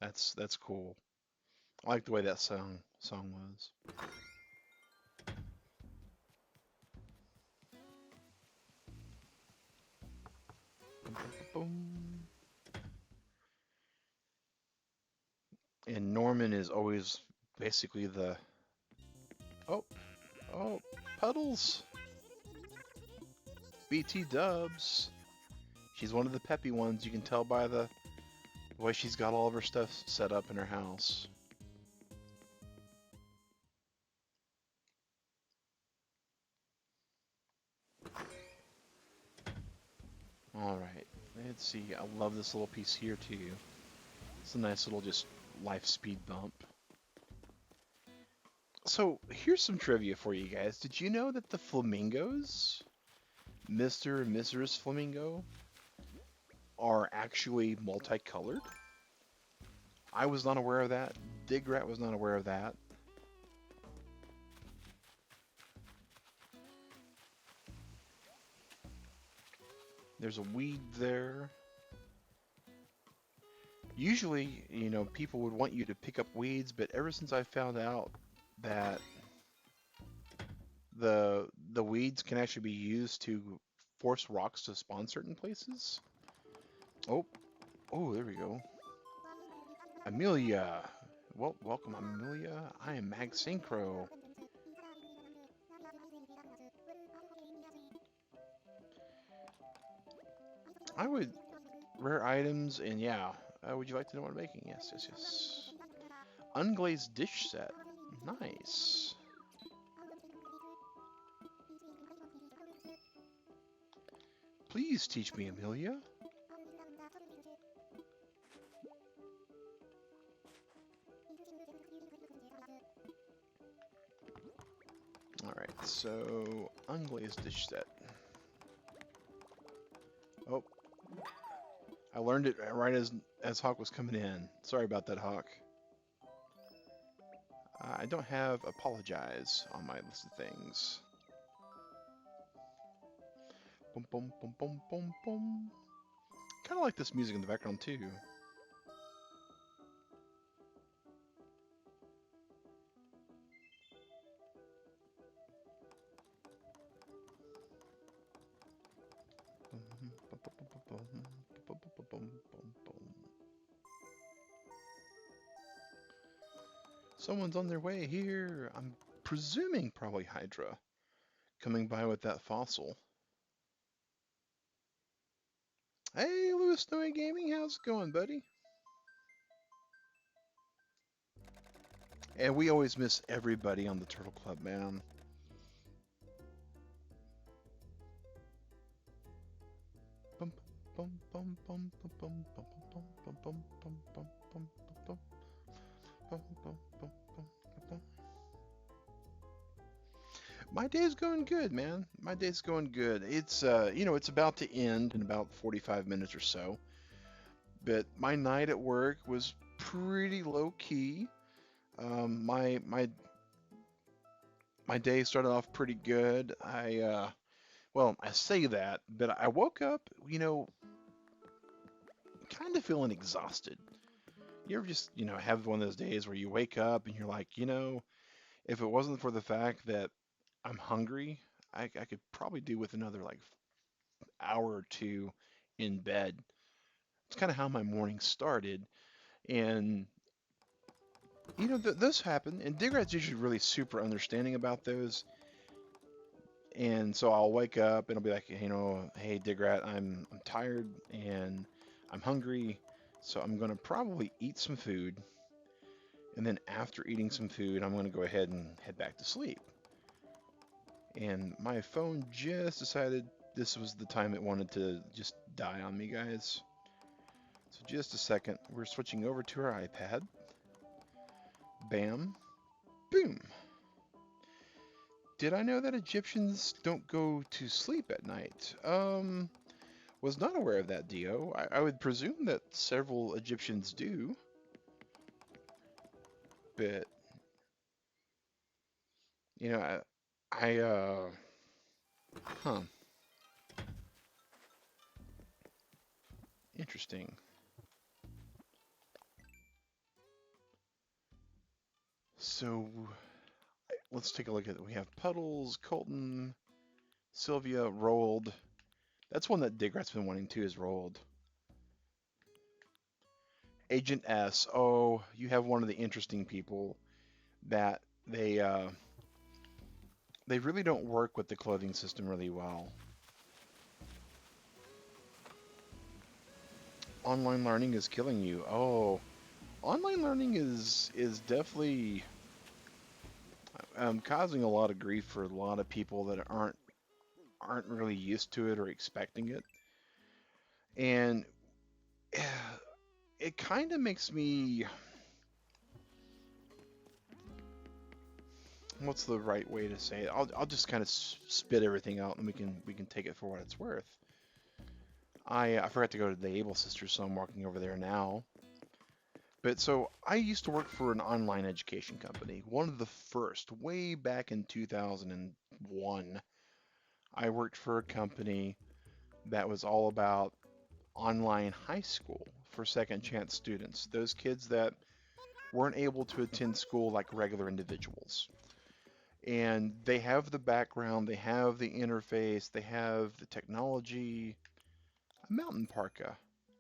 that's cool. I like the way that song was. Boom, boom, boom. And Norman is always basically the oh oh Puddles BT Dubs. She's one of the peppy ones. You can tell by the way she's got all of her stuff set up in her house. All right, let's see. I love this little piece here too. It's a nice little just life speed bump. So here's some trivia for you guys. Did you know that the flamingos, Mr. and Mrs. Flamingo, are actually multicolored? I was not aware of that. Digrat was not aware of that. There's a weed there. Usually, people would want you to pick up weeds, but ever since I found out that the weeds can actually be used to force rocks to spawn certain places. Oh, oh, there we go. Amelia. Well, welcome, Amelia. I am Mag Synchro. I would rare items and yeah. Would you like to know what I'm making? Yes, yes, yes. Unglazed dish set. Nice. Please teach me, Amelia. Alright, so unglazed dish set. Oh, I learned it right as Hawk was coming in. Sorry about that, Hawk. I don't have apologize on my list of things. Boom, boom, boom, boom, boom, boom. Kind of like this music in the background too. Someone's on their way here. I'm presuming probably Hydra coming by with that fossil. Hey, Louis Snowy Gaming, how's it going, buddy? And we always miss everybody on the Turtle Club, man. Bum, bum, bum, bum, bum, bum, bum, bum, bum, bum, bum, bum, bum, bum, bum, bum, bum, bum. My day's going good, man. My day's going good. It's it's about to end in about 45 minutes or so. But my night at work was pretty low key. My day started off pretty good. I Well, I say that, but I woke up, kind of feeling exhausted. You ever just, have one of those days where you wake up and you're like, if it wasn't for the fact that I'm hungry, I could probably do with another like hour or two in bed. It's kind of how my morning started. And, those happen. And Digrat's usually really super understanding about those. And so I'll wake up and I'll be like, hey Digrat, I'm tired and I'm hungry, so I'm gonna probably eat some food, and then after eating some food, I'm gonna go ahead and head back to sleep. And my phone just decided this was the time it wanted to just die on me, guys. So just a second, we're switching over to our iPad. Bam, boom. Did I know that Egyptians don't go to sleep at night? Was not aware of that, Dio. I would presume that several Egyptians do, but you know, I huh, interesting. So let's take a look at it. We have Puddles, Colton, Sylvia, Rolled. That's one that Digrat's been wanting to is Rolled. Agent S. Oh, you have one of the interesting people that they really don't work with the clothing system really well. Online learning is killing you. Oh, online learning is definitely causing a lot of grief for a lot of people that aren't really used to it or expecting it, and it kind of makes me, what's the right way to say it? I'll just kind of spit everything out and we can take it for what it's worth. I forgot to go to the Able Sisters, so I'm walking over there now. But so I used to work for an online education company, one of the first, way back in 2001. I worked for a company that was all about online high school for second chance students, those kids that weren't able to attend school like regular individuals. And they have the background, they have the interface, they have the technology. A mountain parka,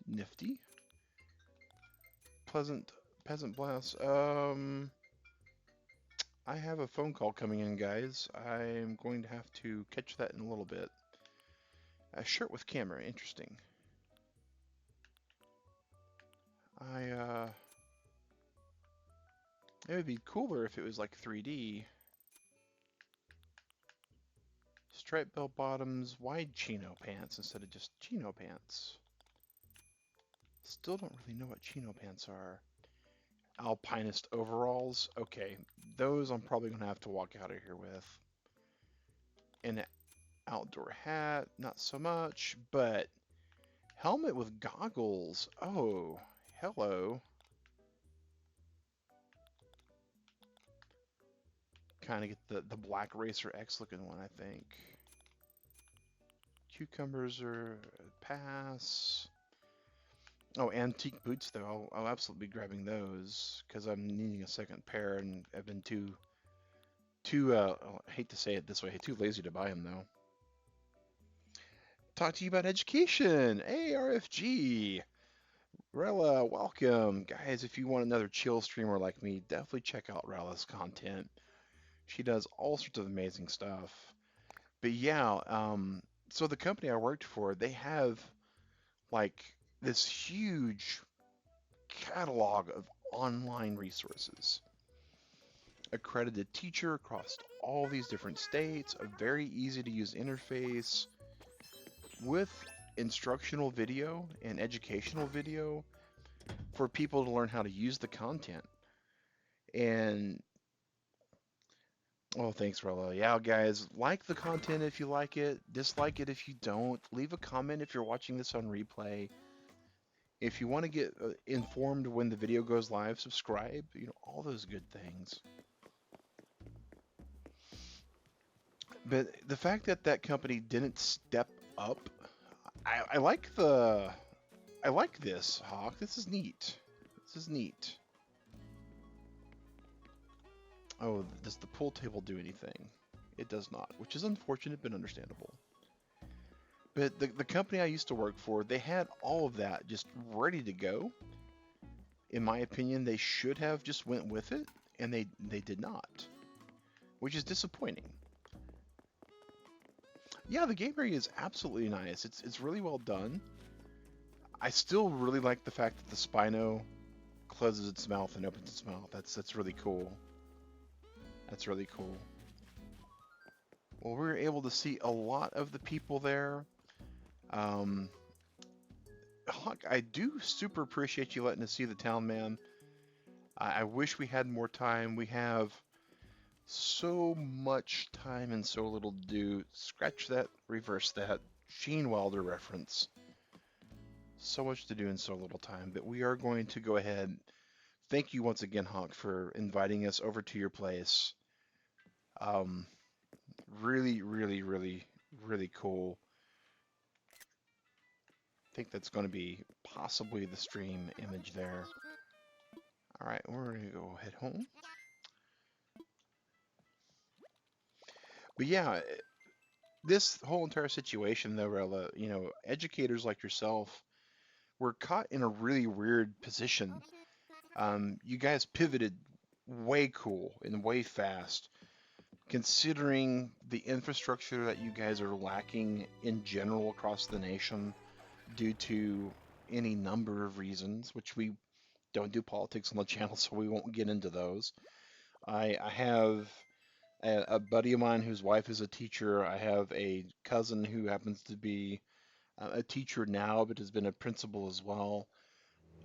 nifty. Pleasant peasant blast. I have a phone call coming in, guys. I'm going to have to catch that in a little bit. A shirt with camera, interesting. It would be cooler if it was like 3D. Striped bell bottoms, wide chino pants instead of just chino pants. Still don't really know what chino pants are. Alpinist overalls. Okay, those I'm probably going to have to walk out of here with. An outdoor hat, not so much, but helmet with goggles. Oh, hello. Kind of get the Black Racer X looking one, I think. Cucumbers are pass. Oh, antique boots though. I'll absolutely be grabbing those because I'm needing a second pair, and I've been too I hate to say it this way, too lazy to buy them though. Talk to you about education. Hey, RFG. Rella, welcome. Guys, if you want another chill streamer like me, definitely check out Rella's content. She does all sorts of amazing stuff. But yeah, so the company I worked for, they have like this huge catalog of online resources. Accredited teacher across all these different states, a very easy to use interface with instructional video and educational video for people to learn how to use the content. And oh, thanks, Rella. Yeah, guys, like the content if you like it, dislike it if you don't. Leave a comment if you're watching this on replay. If you want to get informed when the video goes live, subscribe, all those good things. But the fact that that company didn't step up, I like the I like this, Hawk. This is neat. This is neat. Oh, does the pool table do anything? It does not, which is unfortunate but understandable. But the company I used to work for, they had all of that just ready to go. In my opinion, they should have just went with it, and they did not, which is disappointing. Yeah, the game area is absolutely nice. It's really well done. I still really like the fact that the Spino closes its mouth and opens its mouth. That's really cool. That's really cool. Well, we were able to see a lot of the people there. Um, Huck, I do super appreciate you letting us see the town, man. I wish we had more time. We have so much time and so little to do. Scratch that, reverse that. Gene Wilder reference. So much to do in so little time, but we are going to go ahead. Thank you once again, Hawk, for inviting us over to your place. Um, really, really, really, really cool. I think that's going to be possibly the stream image there. All right, we're going to go head home. But yeah, this whole entire situation, though, Rella, educators like yourself were caught in a really weird position. You guys pivoted way cool and way fast, considering the infrastructure that you guys are lacking in general across the nation due to any number of reasons, which we don't do politics on the channel, so we won't get into those. I have a buddy of mine whose wife is a teacher. I have a cousin who happens to be a teacher now, but has been a principal as well.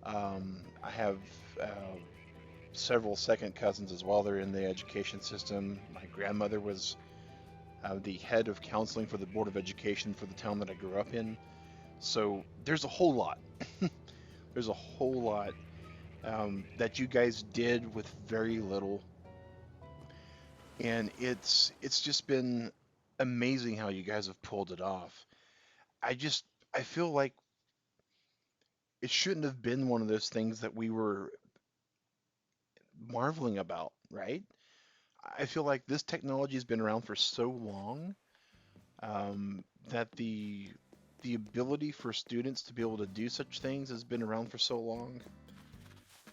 I have several second cousins as well. They're in the education system. My grandmother was the head of counseling for the Board of Education for the town that I grew up in. So there's a whole lot. There's a whole lot that you guys did with very little, and it's just been amazing how you guys have pulled it off. I feel like it shouldn't have been one of those things that we were marveling about, right? I feel like this technology has been around for so long that the ability for students to be able to do such things has been around for so long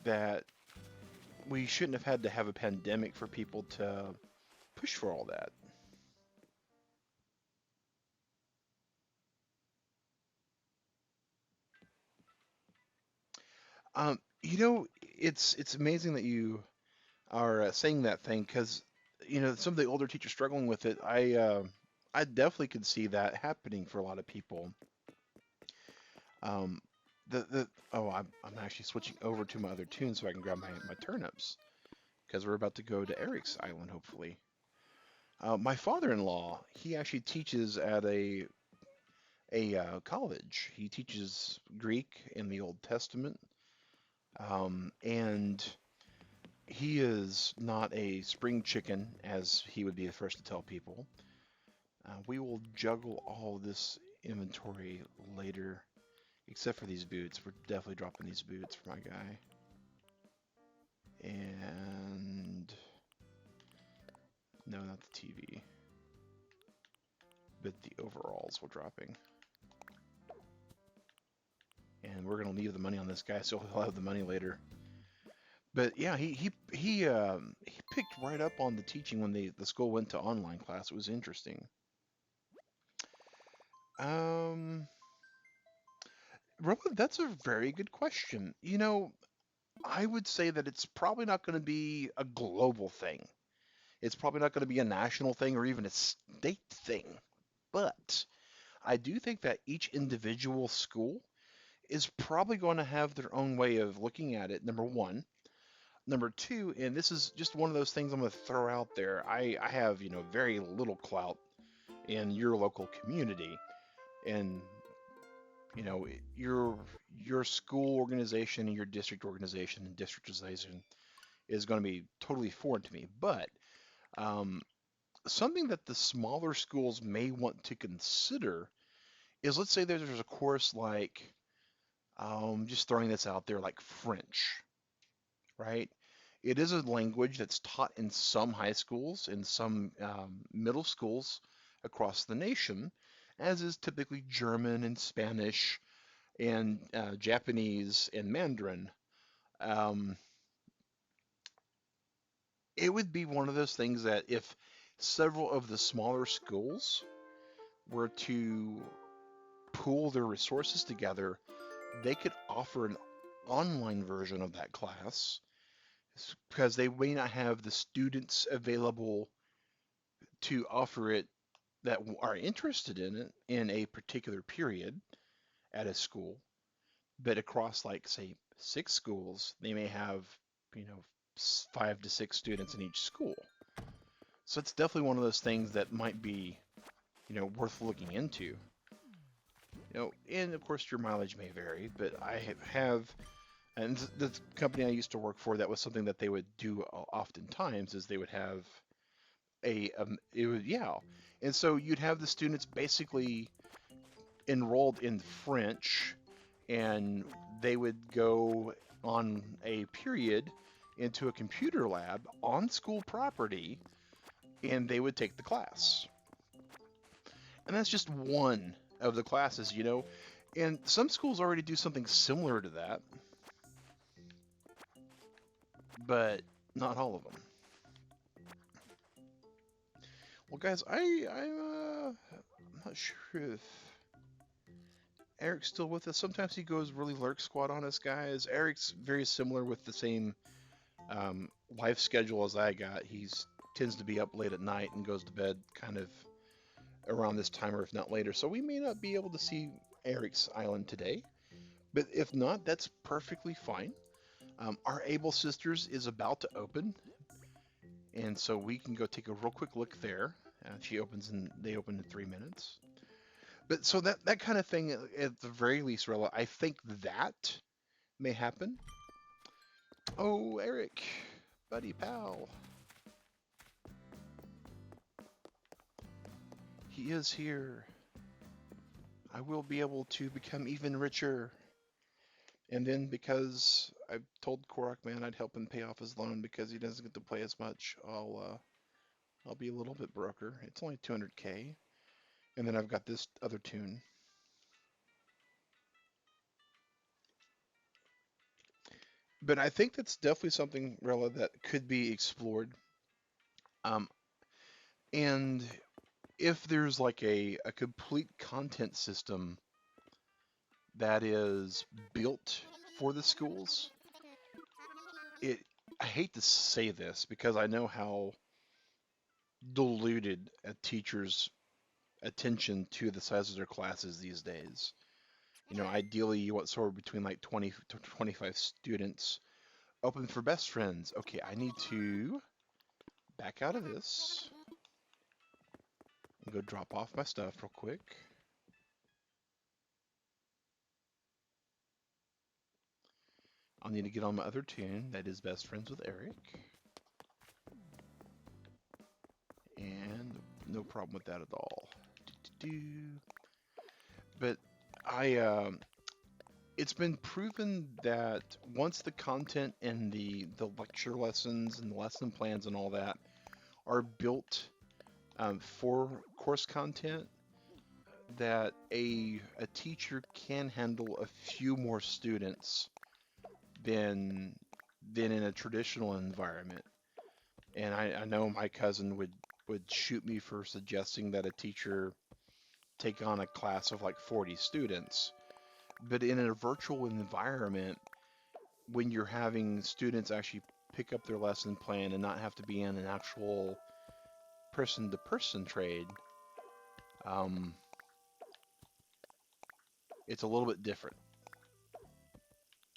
that we shouldn't have had to have a pandemic for people to push for all that. It's amazing that you are saying that thing because some of the older teachers struggling with it. I definitely could see that happening for a lot of people. Um, the oh, I'm actually switching over to my other tune so I can grab my turnips because we're about to go to Eric's Island, hopefully. My father-in-law, he actually teaches at a college. He teaches Greek in the Old Testament, and he is not a spring chicken, as he would be the first to tell people. We will juggle all of this inventory later, except for these boots. We're definitely dropping these boots for my guy. And no, not the TV, but the overalls we're dropping. And we're gonna leave the money on this guy, so he'll have the money later. But yeah, he picked right up on the teaching when the school went to online class. It was interesting. Um, Robert, that's a very good question. I would say that it's probably not going to be a global thing. It's probably not going to be a national thing or even a state thing. But I do think that each individual school is probably going to have their own way of looking at it, number one. Number two, and this is just one of those things I'm going to throw out there. I have, very little clout in your local community. And, your school organization and your district organization and districtization is going to be totally foreign to me. But um, something that the smaller schools may want to consider is, let's say there's a course like, just throwing this out there, like French, right? It is a language that's taught in some high schools, in some middle schools across the nation, as is typically German and Spanish and Japanese and Mandarin. Um, it would be one of those things that if several of the smaller schools were to pool their resources together, they could offer an online version of that class because they may not have the students available to offer it that are interested in it in a particular period at a school. But across, like, say, 6 schools, they may have, you know, 5 to 6 students in each school. So it's definitely one of those things that might be, worth looking into. And of course your mileage may vary, but I have, and the company I used to work for, that was something that they would do oftentimes, is they would have it would, yeah. And so you'd have the students basically enrolled in French, and they would go on a period into a computer lab on school property, and they would take the class. And that's just one of the classes. And some schools already do something similar to that, but not all of them. Well, guys, I'm not sure if Eric's still with us. Sometimes he goes really lurk squad on us, guys. Eric's very similar with the same life schedule as I got. He's tends to be up late at night and goes to bed kind of around this time, or if not later. So we may not be able to see Eric's island today, but if not, that's perfectly fine. Our Able Sisters is about to open, and so we can go take a real quick look there. They open in 3 minutes. But so that kind of thing, at the very least, Rella, I think that may happen. Oh, Eric, buddy pal. He is here. I will be able to become even richer. And then, because I told Korok Man I'd help him pay off his loan because he doesn't get to play as much, I'll be a little bit broker. It's only 200K. And then I've got this other tune. But I think that's definitely something, Rella, that could be explored. Um, and if there's like a complete content system that is built for the schools, it I hate to say this because I know how diluted a teacher's attention to the size of their classes these days. Ideally you want somewhere between like 20 to 25 students. Open for best friends. Okay, I need to back out of this and go drop off my stuff real quick. I'll need to get on my other tune, that is Best Friends with Eric. And no problem with that at all. But it's been proven that once the content and the lecture lessons and the lesson plans and all that are built for course content, that a teacher can handle a few more students than in a traditional environment. And I know my cousin would shoot me for suggesting that a teacher take on a class of like 40 students. But in a virtual environment, when you're having students actually pick up their lesson plan and not have to be in an actual person-to-person trade, it's a little bit different.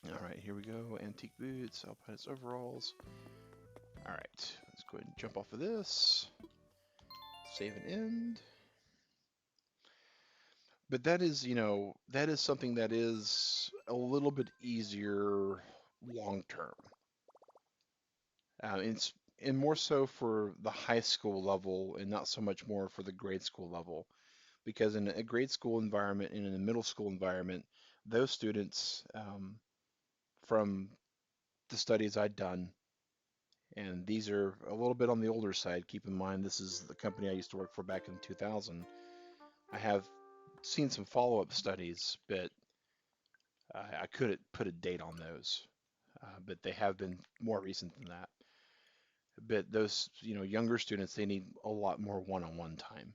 All right, here we go. Antique boots, alpinist overalls. All right, let's go ahead and jump off of this. Save and end. But that is something that is a little bit easier long term. and more so for the high school level and not so much more for the grade school level. Because in a grade school environment and in a middle school environment, those students, from the studies I'd done, and these are a little bit on the older side. Keep in mind, this is the company I used to work for back in 2000. I have seen some follow-up studies, but I couldn't put a date on those. But they have been more recent than that. But those, younger students, they need a lot more one-on-one time,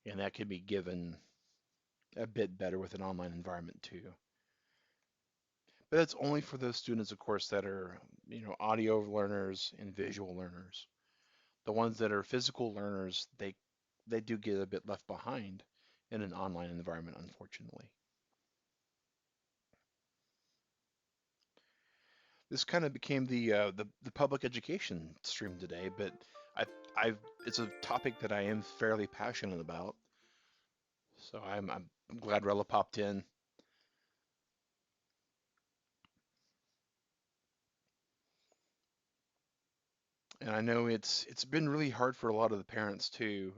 and that can be given a bit better with an online environment too. But that's only for those students, of course, that are, audio learners and visual learners. The ones that are physical learners, they do get a bit left behind in an online environment, unfortunately. This kind of became the public education stream today, but I I've it's a topic that I am fairly passionate about, so I'm glad Rella popped in. And I know it's been really hard for a lot of the parents too.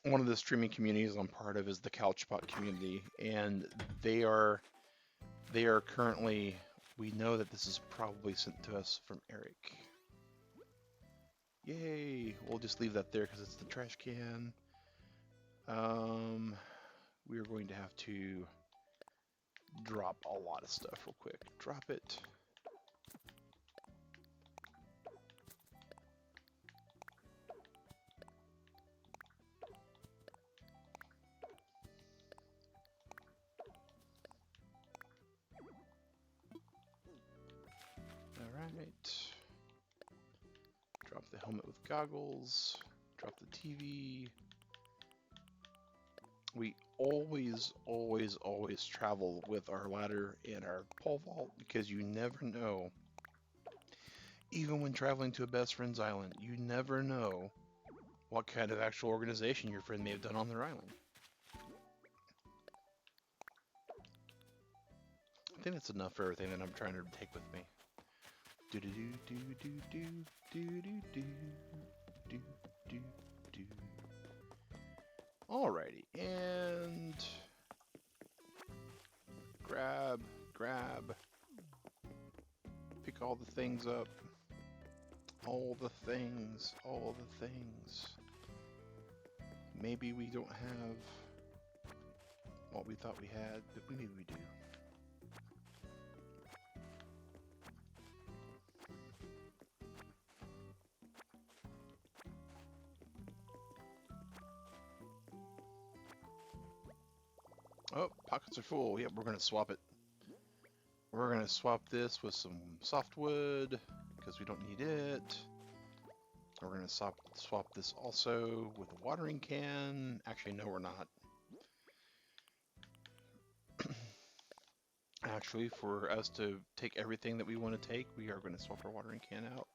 One of the streaming communities I'm part of is the CouchBot community, and they are they are currently. We know that this is probably sent to us from Eric. Yay! We'll just leave that there because it's the trash can. Um, we are going to have to drop a lot of stuff real quick. Drop it. All right. Drop the helmet with goggles. Drop the TV. We always, always, always travel with our ladder and our pole vault because you never know. Even when traveling to a best friend's island, you never know what kind of actual organization your friend may have done on their island. I think that's enough for everything that I'm trying to take with me. Do do do do do do do do do do do. Alrighty, and grab, pick all the things up. All the things, all the things. Maybe we don't have what we thought we had, but maybe we do. Oh, pockets are full. Yep, we're going to swap it. We're going to swap this with some softwood because we don't need it. We're going to swap this also with a watering can. Actually, no, we're not. Actually, for us to take everything that we want to take, we are going to swap our watering can out.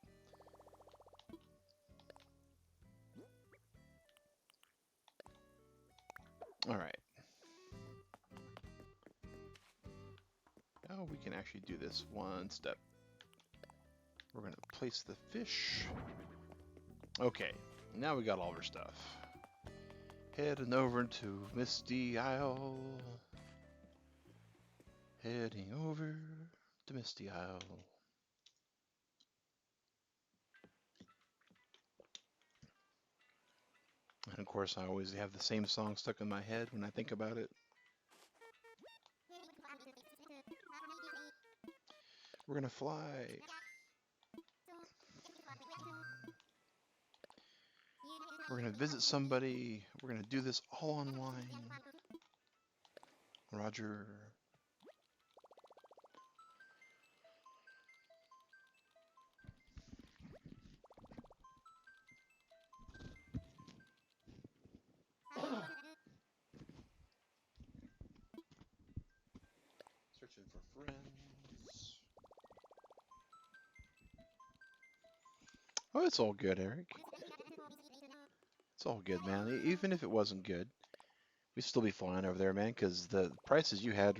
All right. Now we can actually do this one step. We're going to place the fish. Okay, now we got all of our stuff. Heading over to Misty Isle. Heading over to Misty Isle. And of course, I always have the same song stuck in my head when I think about it. We're gonna fly. We're gonna visit somebody. We're gonna do this all online. Roger. Searching for friends. Oh, it's all good, Eric. It's all good, man. Even if it wasn't good, we'd still be flying over there, man, because the prices you had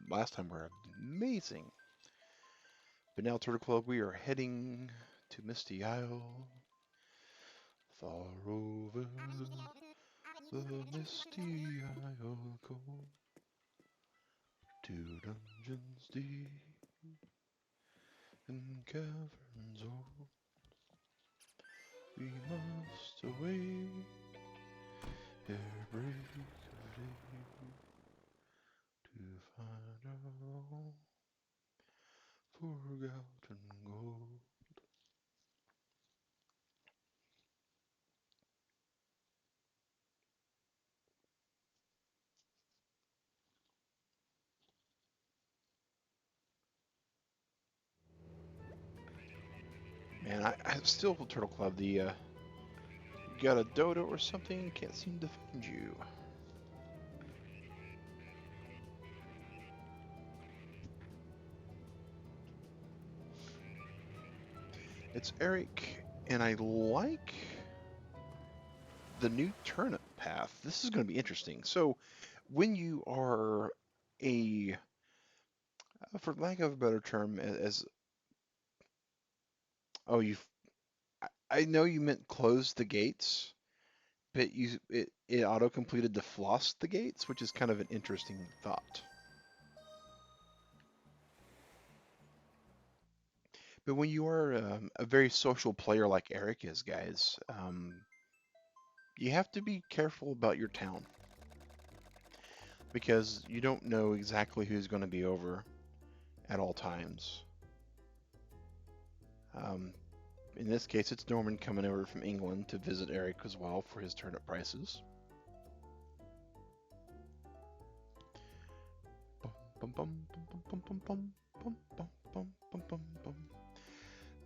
last time were amazing. But now, Turtle Club, we are heading to Misty Isle, far over the Misty Isle go, to dungeons deep and caverns old. We must away ere break of day to find our own forgotten gold. Man, I still Turtle Club. You got a dodo or something? Can't seem to find you. It's Eric, and I like the new turnip path. This is going to be interesting. So, when you are a, for lack of a better term, as oh, I know you meant close the gates, but it auto completed to floss the gates, which is kind of an interesting thought. But when you are a very social player like Eric is, guys, you have to be careful about your town because you don't know exactly who's going to be over at all times. Um, in this case, it's Norman coming over from England to visit Eric as well for his turnip prices.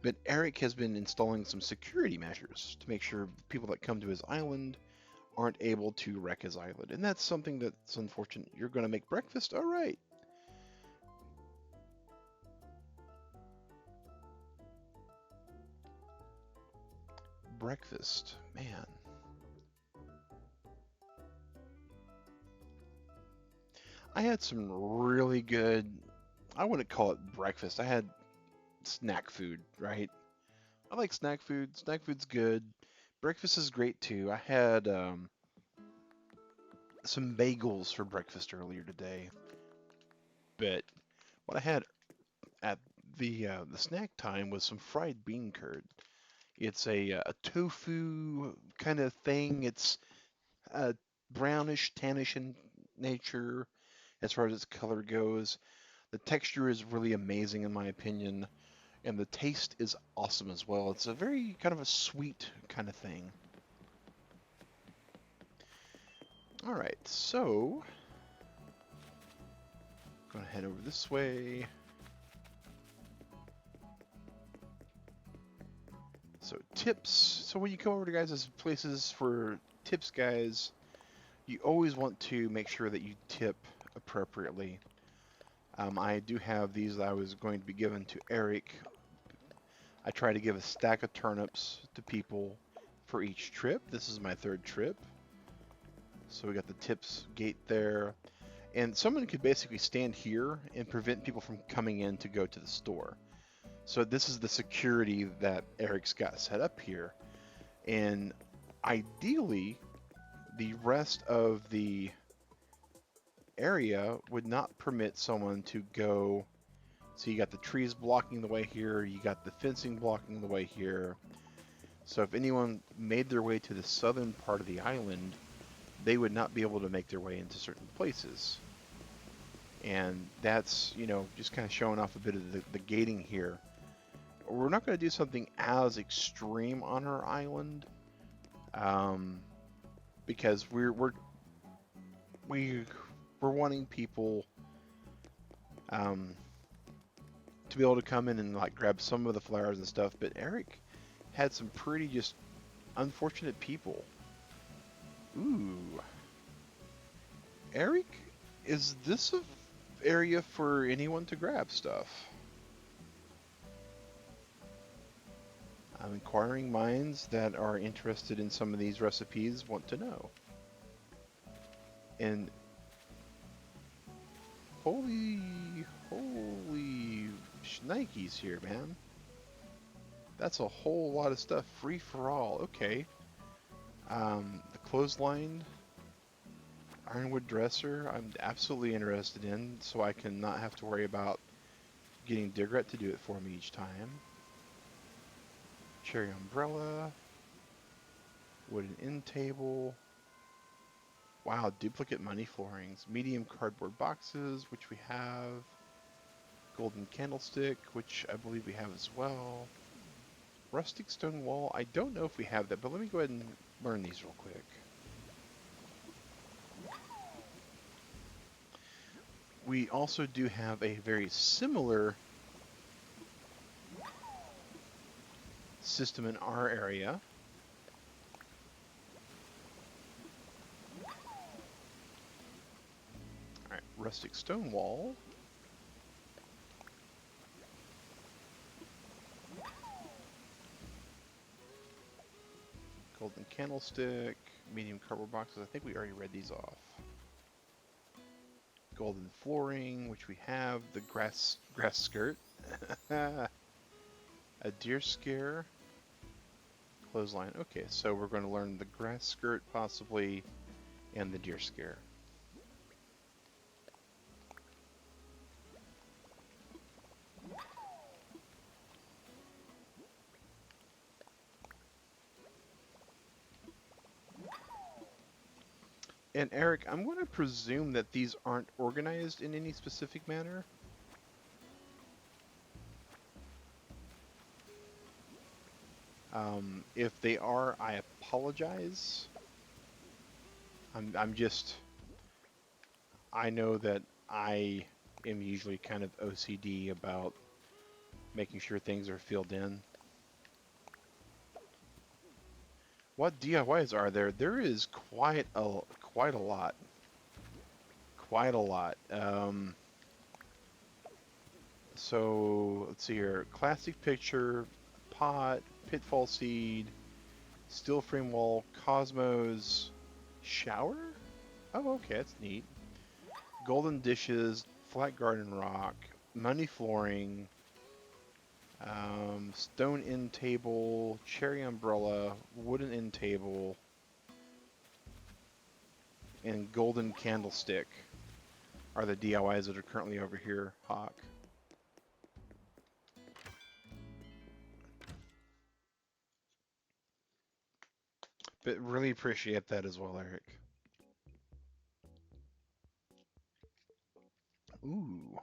But Eric has been installing some security measures to make sure people that come to his island aren't able to wreck his island. And that's something that's unfortunate. You're going to make breakfast? All right. Breakfast. Man. I had some really good, I wouldn't call it breakfast. I had snack food, right? I like snack food. Snack food's good. Breakfast is great too. I had some bagels for breakfast earlier today. But what I had at the snack time was some fried bean curd. It's a tofu kind of thing. It's brownish, tannish in nature as far as its color goes. The texture is really amazing in my opinion, and the taste is awesome as well. It's a very kind of a sweet kind of thing. All right, so going to head over this way. So tips. So when you come over to guys' places for tips, guys, you always want to make sure that you tip appropriately. I do have these that I was going to be given to Eric. I try to give a stack of turnips to people for each trip. This is my third trip. So we got the tips gate there. And someone could basically stand here and prevent people from coming in to go to the store. So this is the security that Eric's got set up here. And ideally, the rest of the area would not permit someone to go. So you got the trees blocking the way here, you got the fencing blocking the way here. So if anyone made their way to the southern part of the island, they would not be able to make their way into certain places. And that's, just kind of showing off a bit of the gating here. We're not going to do something as extreme on our island, because we're wanting people to be able to come in and like grab some of the flowers and stuff. But Eric had some pretty just unfortunate people. Ooh, Eric, is this a area for anyone to grab stuff? Inquiring minds that are interested in some of these recipes want to know. And holy shnikes here, man. That's a whole lot of stuff. Free for all. Okay. The clothesline, ironwood dresser, I'm absolutely interested in, so I can not have to worry about getting Digret to do it for me each time. Cherry umbrella, wooden end table. Wow, duplicate money floorings. Medium cardboard boxes, which we have. Golden candlestick, which I believe we have as well. Rustic stone wall, I don't know if we have that, but let me go ahead and learn these real quick. We also do have a very similar system in our area. Alright, rustic stone wall. Golden candlestick, medium cardboard boxes. I think we already read these off. Golden flooring, which we have. The grass skirt. A deer scare. Clothesline. Okay, so we're going to learn the grass skirt possibly, and the deer scare. And Eric, I'm going to presume that these aren't organized in any specific manner. If they are, I apologize. I know that I am usually kind of OCD about making sure things are filled in. What DIYs are there? There is quite a lot. Quite a lot. So let's see here. Classic picture, pot, pitfall seed, steel frame wall, cosmos, shower? Oh, okay, that's neat. Golden dishes, flat garden rock, money flooring, stone end table, cherry umbrella, wooden end table, and golden candlestick are the DIYs that are currently over here, Hawk. But really appreciate that as well, Eric. Ooh.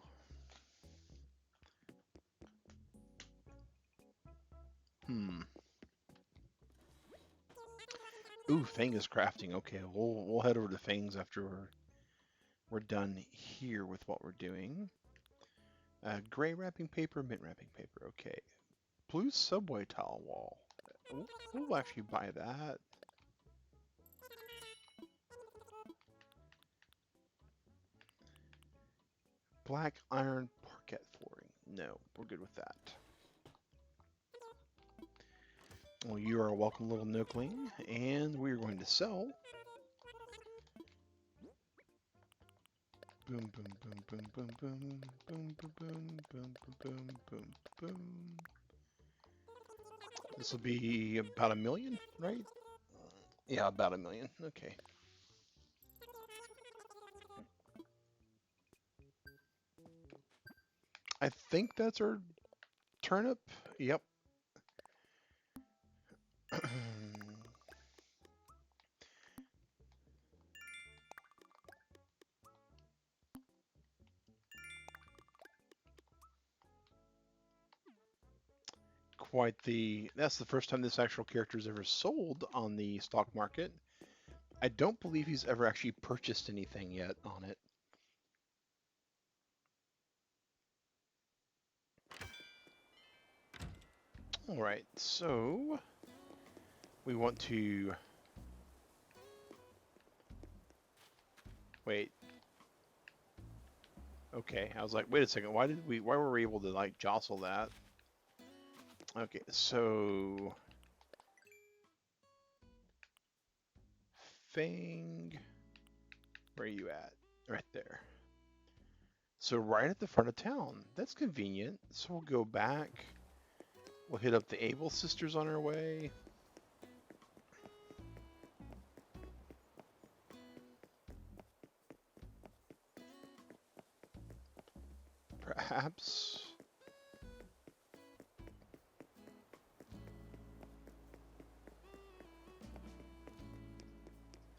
Hmm. Ooh, Fangus crafting. Okay, we'll head over to Fangs after we're done here with what we're doing. Gray wrapping paper, mint wrapping paper. Okay. Blue subway tile wall. We'll actually buy that. Black iron parquet flooring. No, we're good with that. Well, you are a welcome little nookling, and we are going to sell. Boom, boom, boom, boom, boom, boom, boom, boom, boom, boom, boom, boom, boom. This will be about 1 million, right? Yeah, about 1 million. Okay. I think that's our turnip. Yep. That's the first time this actual character is ever sold on the stock market. I don't believe he's ever actually purchased anything yet on it. All right, so we want to wait. Okay, I was like, wait a second. Why were we able to like jostle that? Okay, so Fang, where are you at? Right there. So right at the front of town. That's convenient. So we'll go back We'll hit up the Able sisters on our way. Perhaps.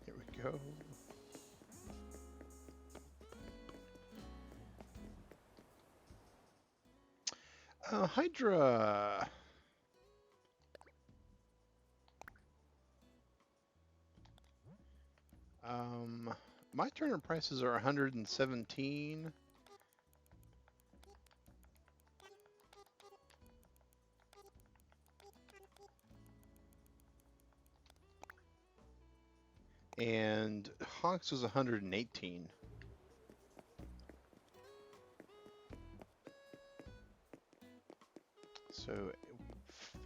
Here we go. Hydra. My turnip prices are 117. And Honks was 118. So,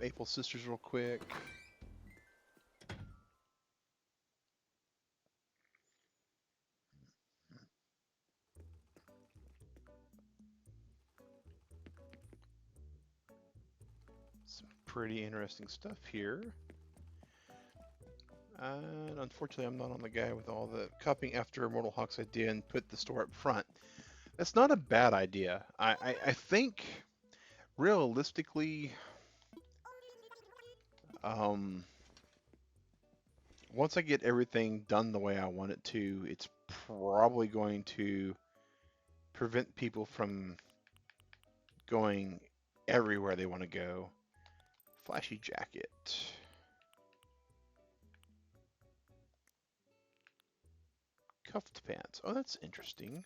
April Sisters real quick. Some pretty interesting stuff here. And unfortunately, I'm not on the guy with all the cupping after Immortal Hawk's idea and put the store up front. That's not a bad idea. I think realistically, once I get everything done the way I want it to, it's probably going to prevent people from going everywhere they want to go. Flashy jacket. Cuffed pants. Oh, that's interesting.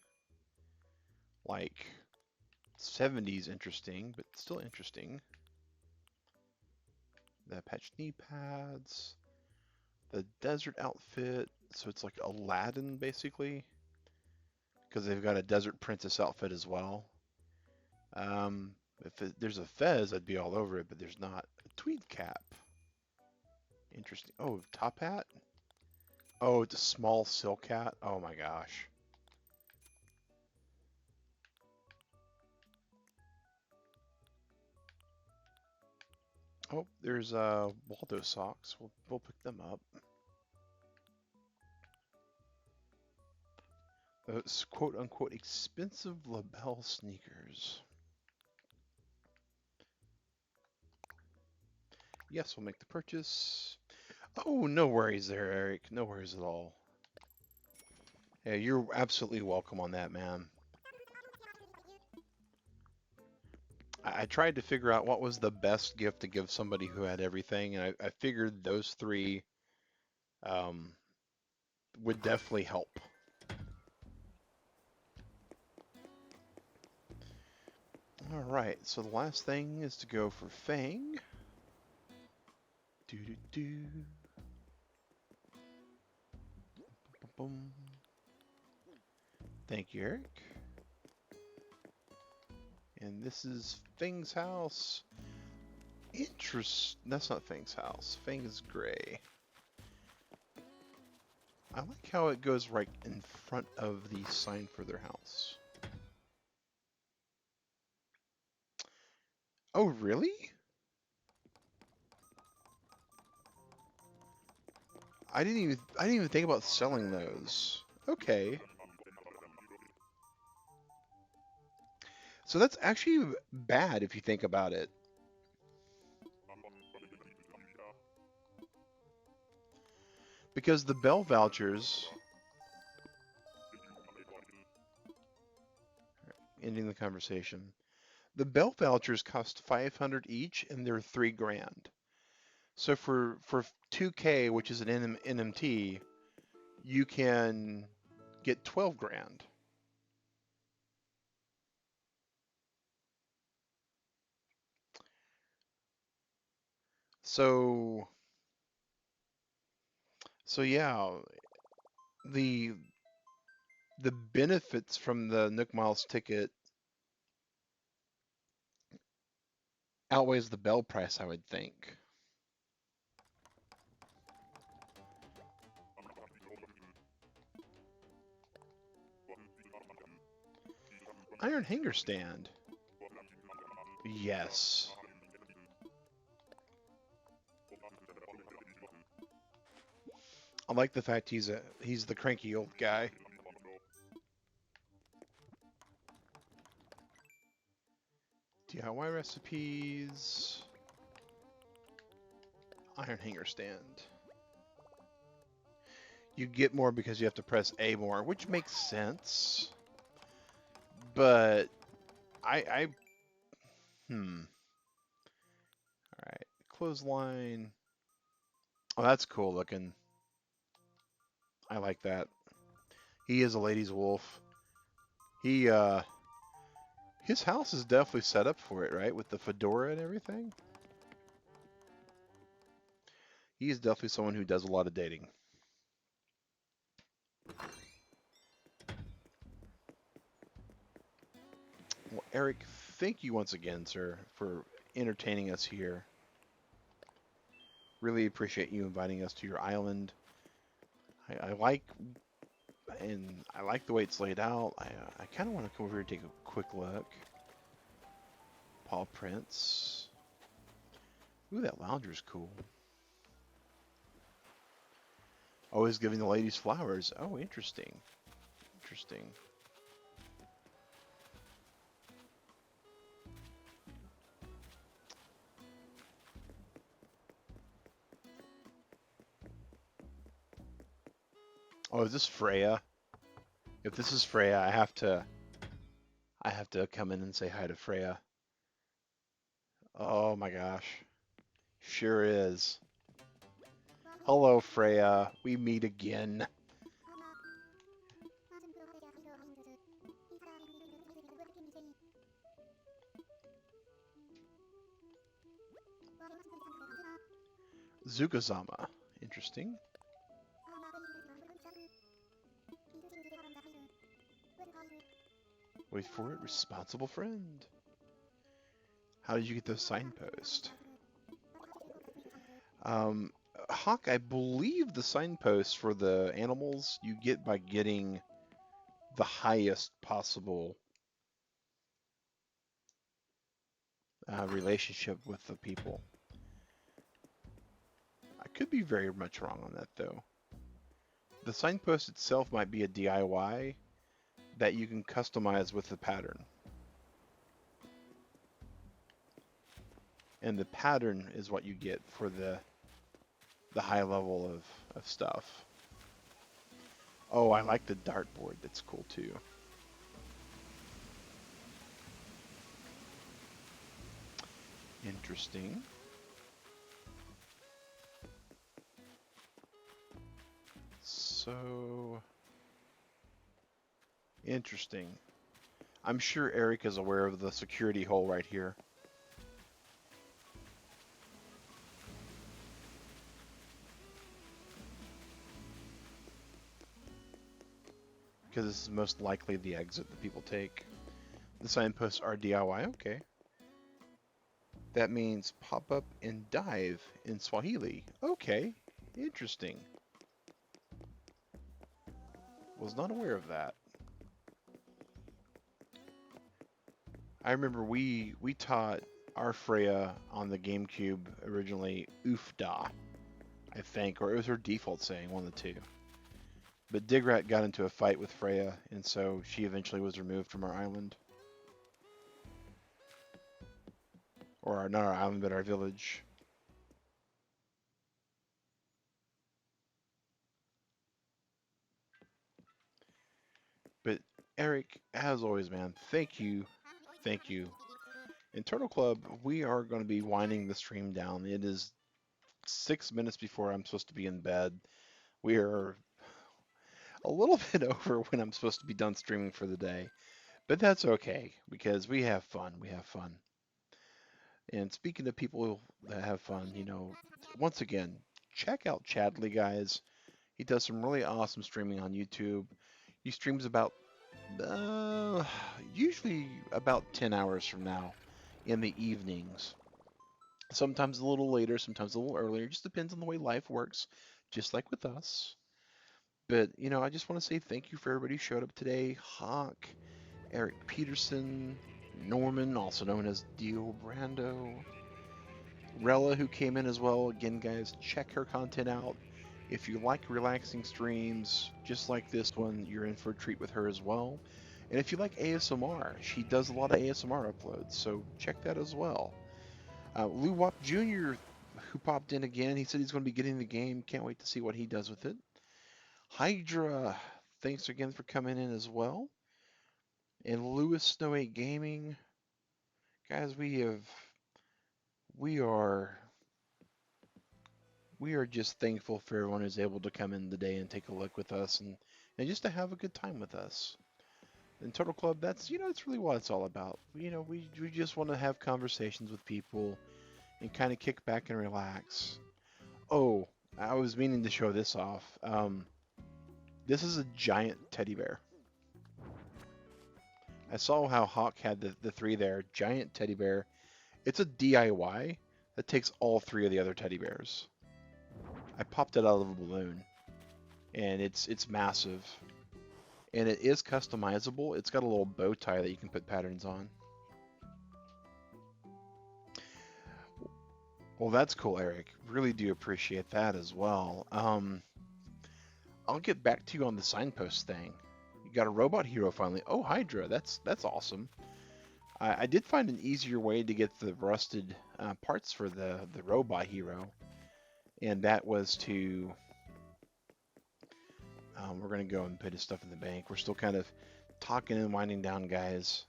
Like 70s interesting, but still interesting. The patched knee pads. The desert outfit. So it's like Aladdin, basically. Because they've got a desert princess outfit as well. There's a fez, I'd be all over it, but there's not. A tweed cap. Interesting. Oh, top hat? Oh, it's a small silk hat? Oh my gosh. Oh, there's Waldo socks. We'll pick them up. Those quote unquote expensive label sneakers. Yes, we'll make the purchase. Oh, no worries there, Eric. No worries at all. Yeah, you're absolutely welcome on that, man. I tried to figure out what was the best gift to give somebody who had everything, and I figured those three would definitely help. All right, so the last thing is to go for Fang. Do do do. Boom. Thank you, Eric. And this is Fang's house. That's not Fang's house. Fang is gray. I like how it goes right in front of the sign for their house. Oh, really? I didn't even think about selling those. Okay. So that's actually bad if you think about it. Because the Bell vouchers, ending the conversation, the Bell vouchers cost 500 each and they're 3 grand. So for 2K, which is an NMT, you can get 12 grand. So yeah, the benefits from the Nook Miles ticket outweighs the Bell price, I would think. Iron hanger stand. Yes. I like the fact he's the cranky old guy. DIY recipes. Iron hanger stand. You get more because you have to press A more, which makes sense. But I All right, clothesline. Oh, that's cool looking. I like that. He is a ladies' wolf. He his house is definitely set up for it, right? With the fedora and everything. He is definitely someone who does a lot of dating. Well, Eric, thank you once again, sir, for entertaining us here. Really appreciate you inviting us to your island. I like the way it's laid out. I kind of want to come over here and take a quick look. Paw prints. Ooh, that lounger's cool. Always giving the ladies flowers. Oh, interesting. Interesting. Oh, is this Freya? If this is Freya, I have to come in and say hi to Freya. Oh my gosh. Sure is. Hello, Freya. We meet again. Zukazama. Interesting. Wait for it. Responsible friend. How did you get those signposts? Hawk, I believe the signposts for the animals you get by getting the highest possible relationship with the people. I could be very much wrong on that, though. The signpost itself might be a DIY that you can customize with the pattern. And the pattern is what you get for the high level of stuff. Oh, I like the dartboard. That's cool too. Interesting. So interesting. I'm sure Eric is aware of the security hole right here. Because this is most likely the exit that people take. The signposts are DIY. Okay. That means pop up and dive in Swahili. Okay. Interesting. Was not aware of that. I remember we taught our Freya on the GameCube originally Oofda, I think, or it was her default saying, one of the two. But Digrat got into a fight with Freya, and so she eventually was removed from our island. Or not our island, but our village. But Eric, as always, man, thank you. Thank you. In Turtle Club, we are going to be winding the stream down. It is 6 minutes before I'm supposed to be in bed. We are a little bit over when I'm supposed to be done streaming for the day. But that's okay, because we have fun. We have fun. And speaking of people that have fun, once again, check out Chadley, guys. He does some really awesome streaming on YouTube. He streams about, usually about 10 hours from now in the evenings. Sometimes a little later, sometimes a little earlier. Just depends on the way life works, just like with us. But, I just want to say thank you for everybody who showed up today. Hawk, Eric Peterson, Norman, also known as Dio Brando, Rella, who came in as well. Again, guys, check her content out. If you like relaxing streams, just like this one, you're in for a treat with her as well. And if you like ASMR, she does a lot of ASMR uploads, so check that as well. Lou Wop Jr., who popped in again, he said he's going to be getting the game. Can't wait to see what he does with it. Hydra, thanks again for coming in as well. And Lewis Snow 8 Gaming, guys, we are we are just thankful for everyone who's able to come in today and take a look with us and just to have a good time with us. And Turtle Club, that's it's really what it's all about. We just want to have conversations with people and kind of kick back and relax. Oh, I was meaning to show this off. This is a giant teddy bear. I saw how Hawk had the three there. Giant teddy bear. It's a DIY that takes all three of the other teddy bears. I popped it out of a balloon, and it's massive, and it is customizable. It's got a little bow tie that you can put patterns on. Well, that's cool, Eric. Really do appreciate that as well. I'll get back to you on the signpost thing. You got a robot hero finally. Oh, Hydra, that's awesome. I did find an easier way to get the rusted parts for the robot hero, and that was to we're gonna go and put his stuff in the bank. We're still kind of talking and winding down, guys.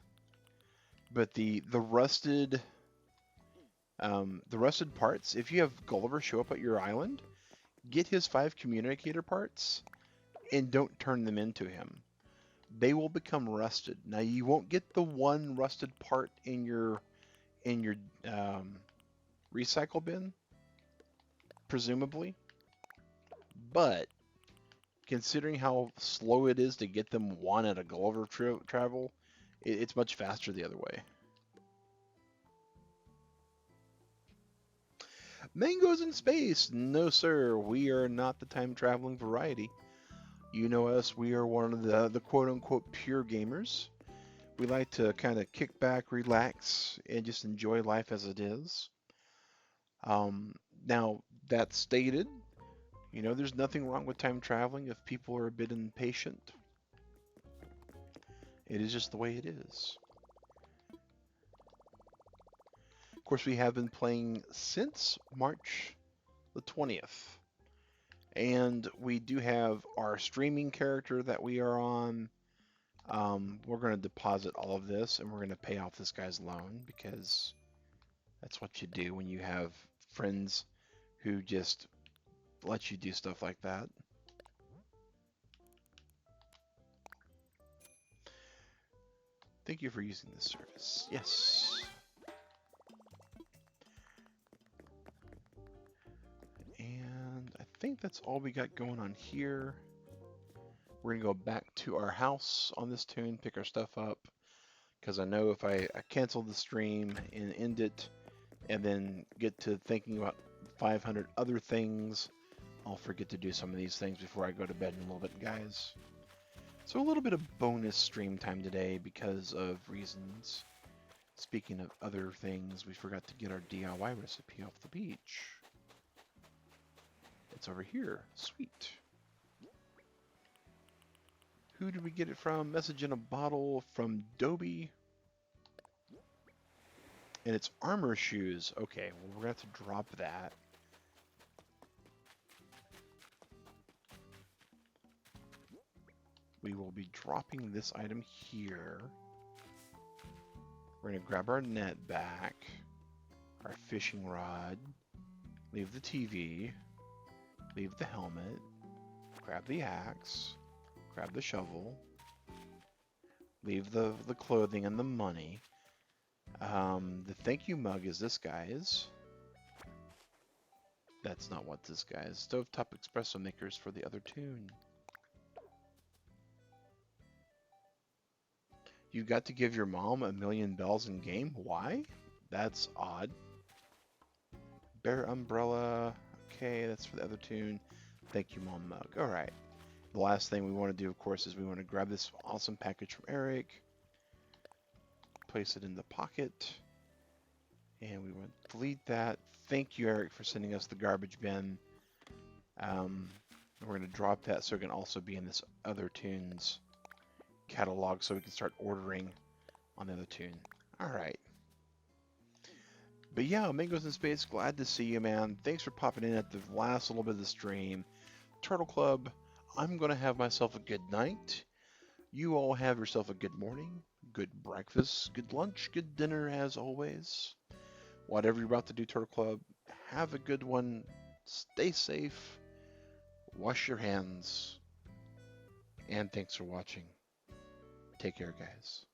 But the rusted parts, if you have Gulliver show up at your island, get his 5 communicator parts and don't turn them into him. They will become rusted. Now you won't get the one rusted part in your recycle bin, presumably, but considering how slow it is to get them one at a Gulliver travel, it's much faster the other way. Mangoes in space? No, sir. We are not the time traveling variety. You know us. We are one of the quote unquote pure gamers. We like to kind of kick back, relax, and just enjoy life as it is. Now, that stated, there's nothing wrong with time traveling if people are a bit impatient. It is just the way it is. Of course, we have been playing since March the 20th. And we do have our streaming character that we are on. We're going to deposit all of this and we're going to pay off this guy's loan because that's what you do when you have friends who just let you do stuff like that. Thank you for using this service. Yes. And I think that's all we got going on here. We're going to go back to our house on this tune, pick our stuff up, because I know if I cancel the stream and end it and then get to thinking about 500 other things, I'll forget to do some of these things before I go to bed in a little bit, guys. So a little bit of bonus stream time today because of reasons. Speaking of other things, we forgot to get our DIY recipe off the beach. It's over here. Sweet. Who did we get it from? Message in a bottle from Dobie. And it's armor shoes. Okay, well, we're going to have to drop that. We will be dropping this item here. We're going to grab our net back, our fishing rod, leave the TV, leave the helmet, grab the axe, grab the shovel, leave the clothing and the money. The thank you mug is this guy's. That's not what this guy is. Stovetop espresso makers for the other tune. You got to give your mom a million bells in game? Why? That's odd. Bear umbrella. Okay, that's for the other tune. Thank you, mom mug. All right. The last thing we want to do, of course, is we want to grab this awesome package from Eric, place it in the pocket, and we want to delete that. Thank you, Eric, for sending us the garbage bin. We're going to drop that so it can also be in this other tunes catalog so we can start ordering on the other tune. All right. But yeah, Mangoes in Space, glad to see you, man. Thanks for popping in at the last little bit of the stream. Turtle Club, I'm going to have myself a good night. You all have yourself a good morning, good breakfast, good lunch, good dinner as always. Whatever you're about to do, Turtle Club, have a good one. Stay safe. Wash your hands. And thanks for watching. Take care, guys.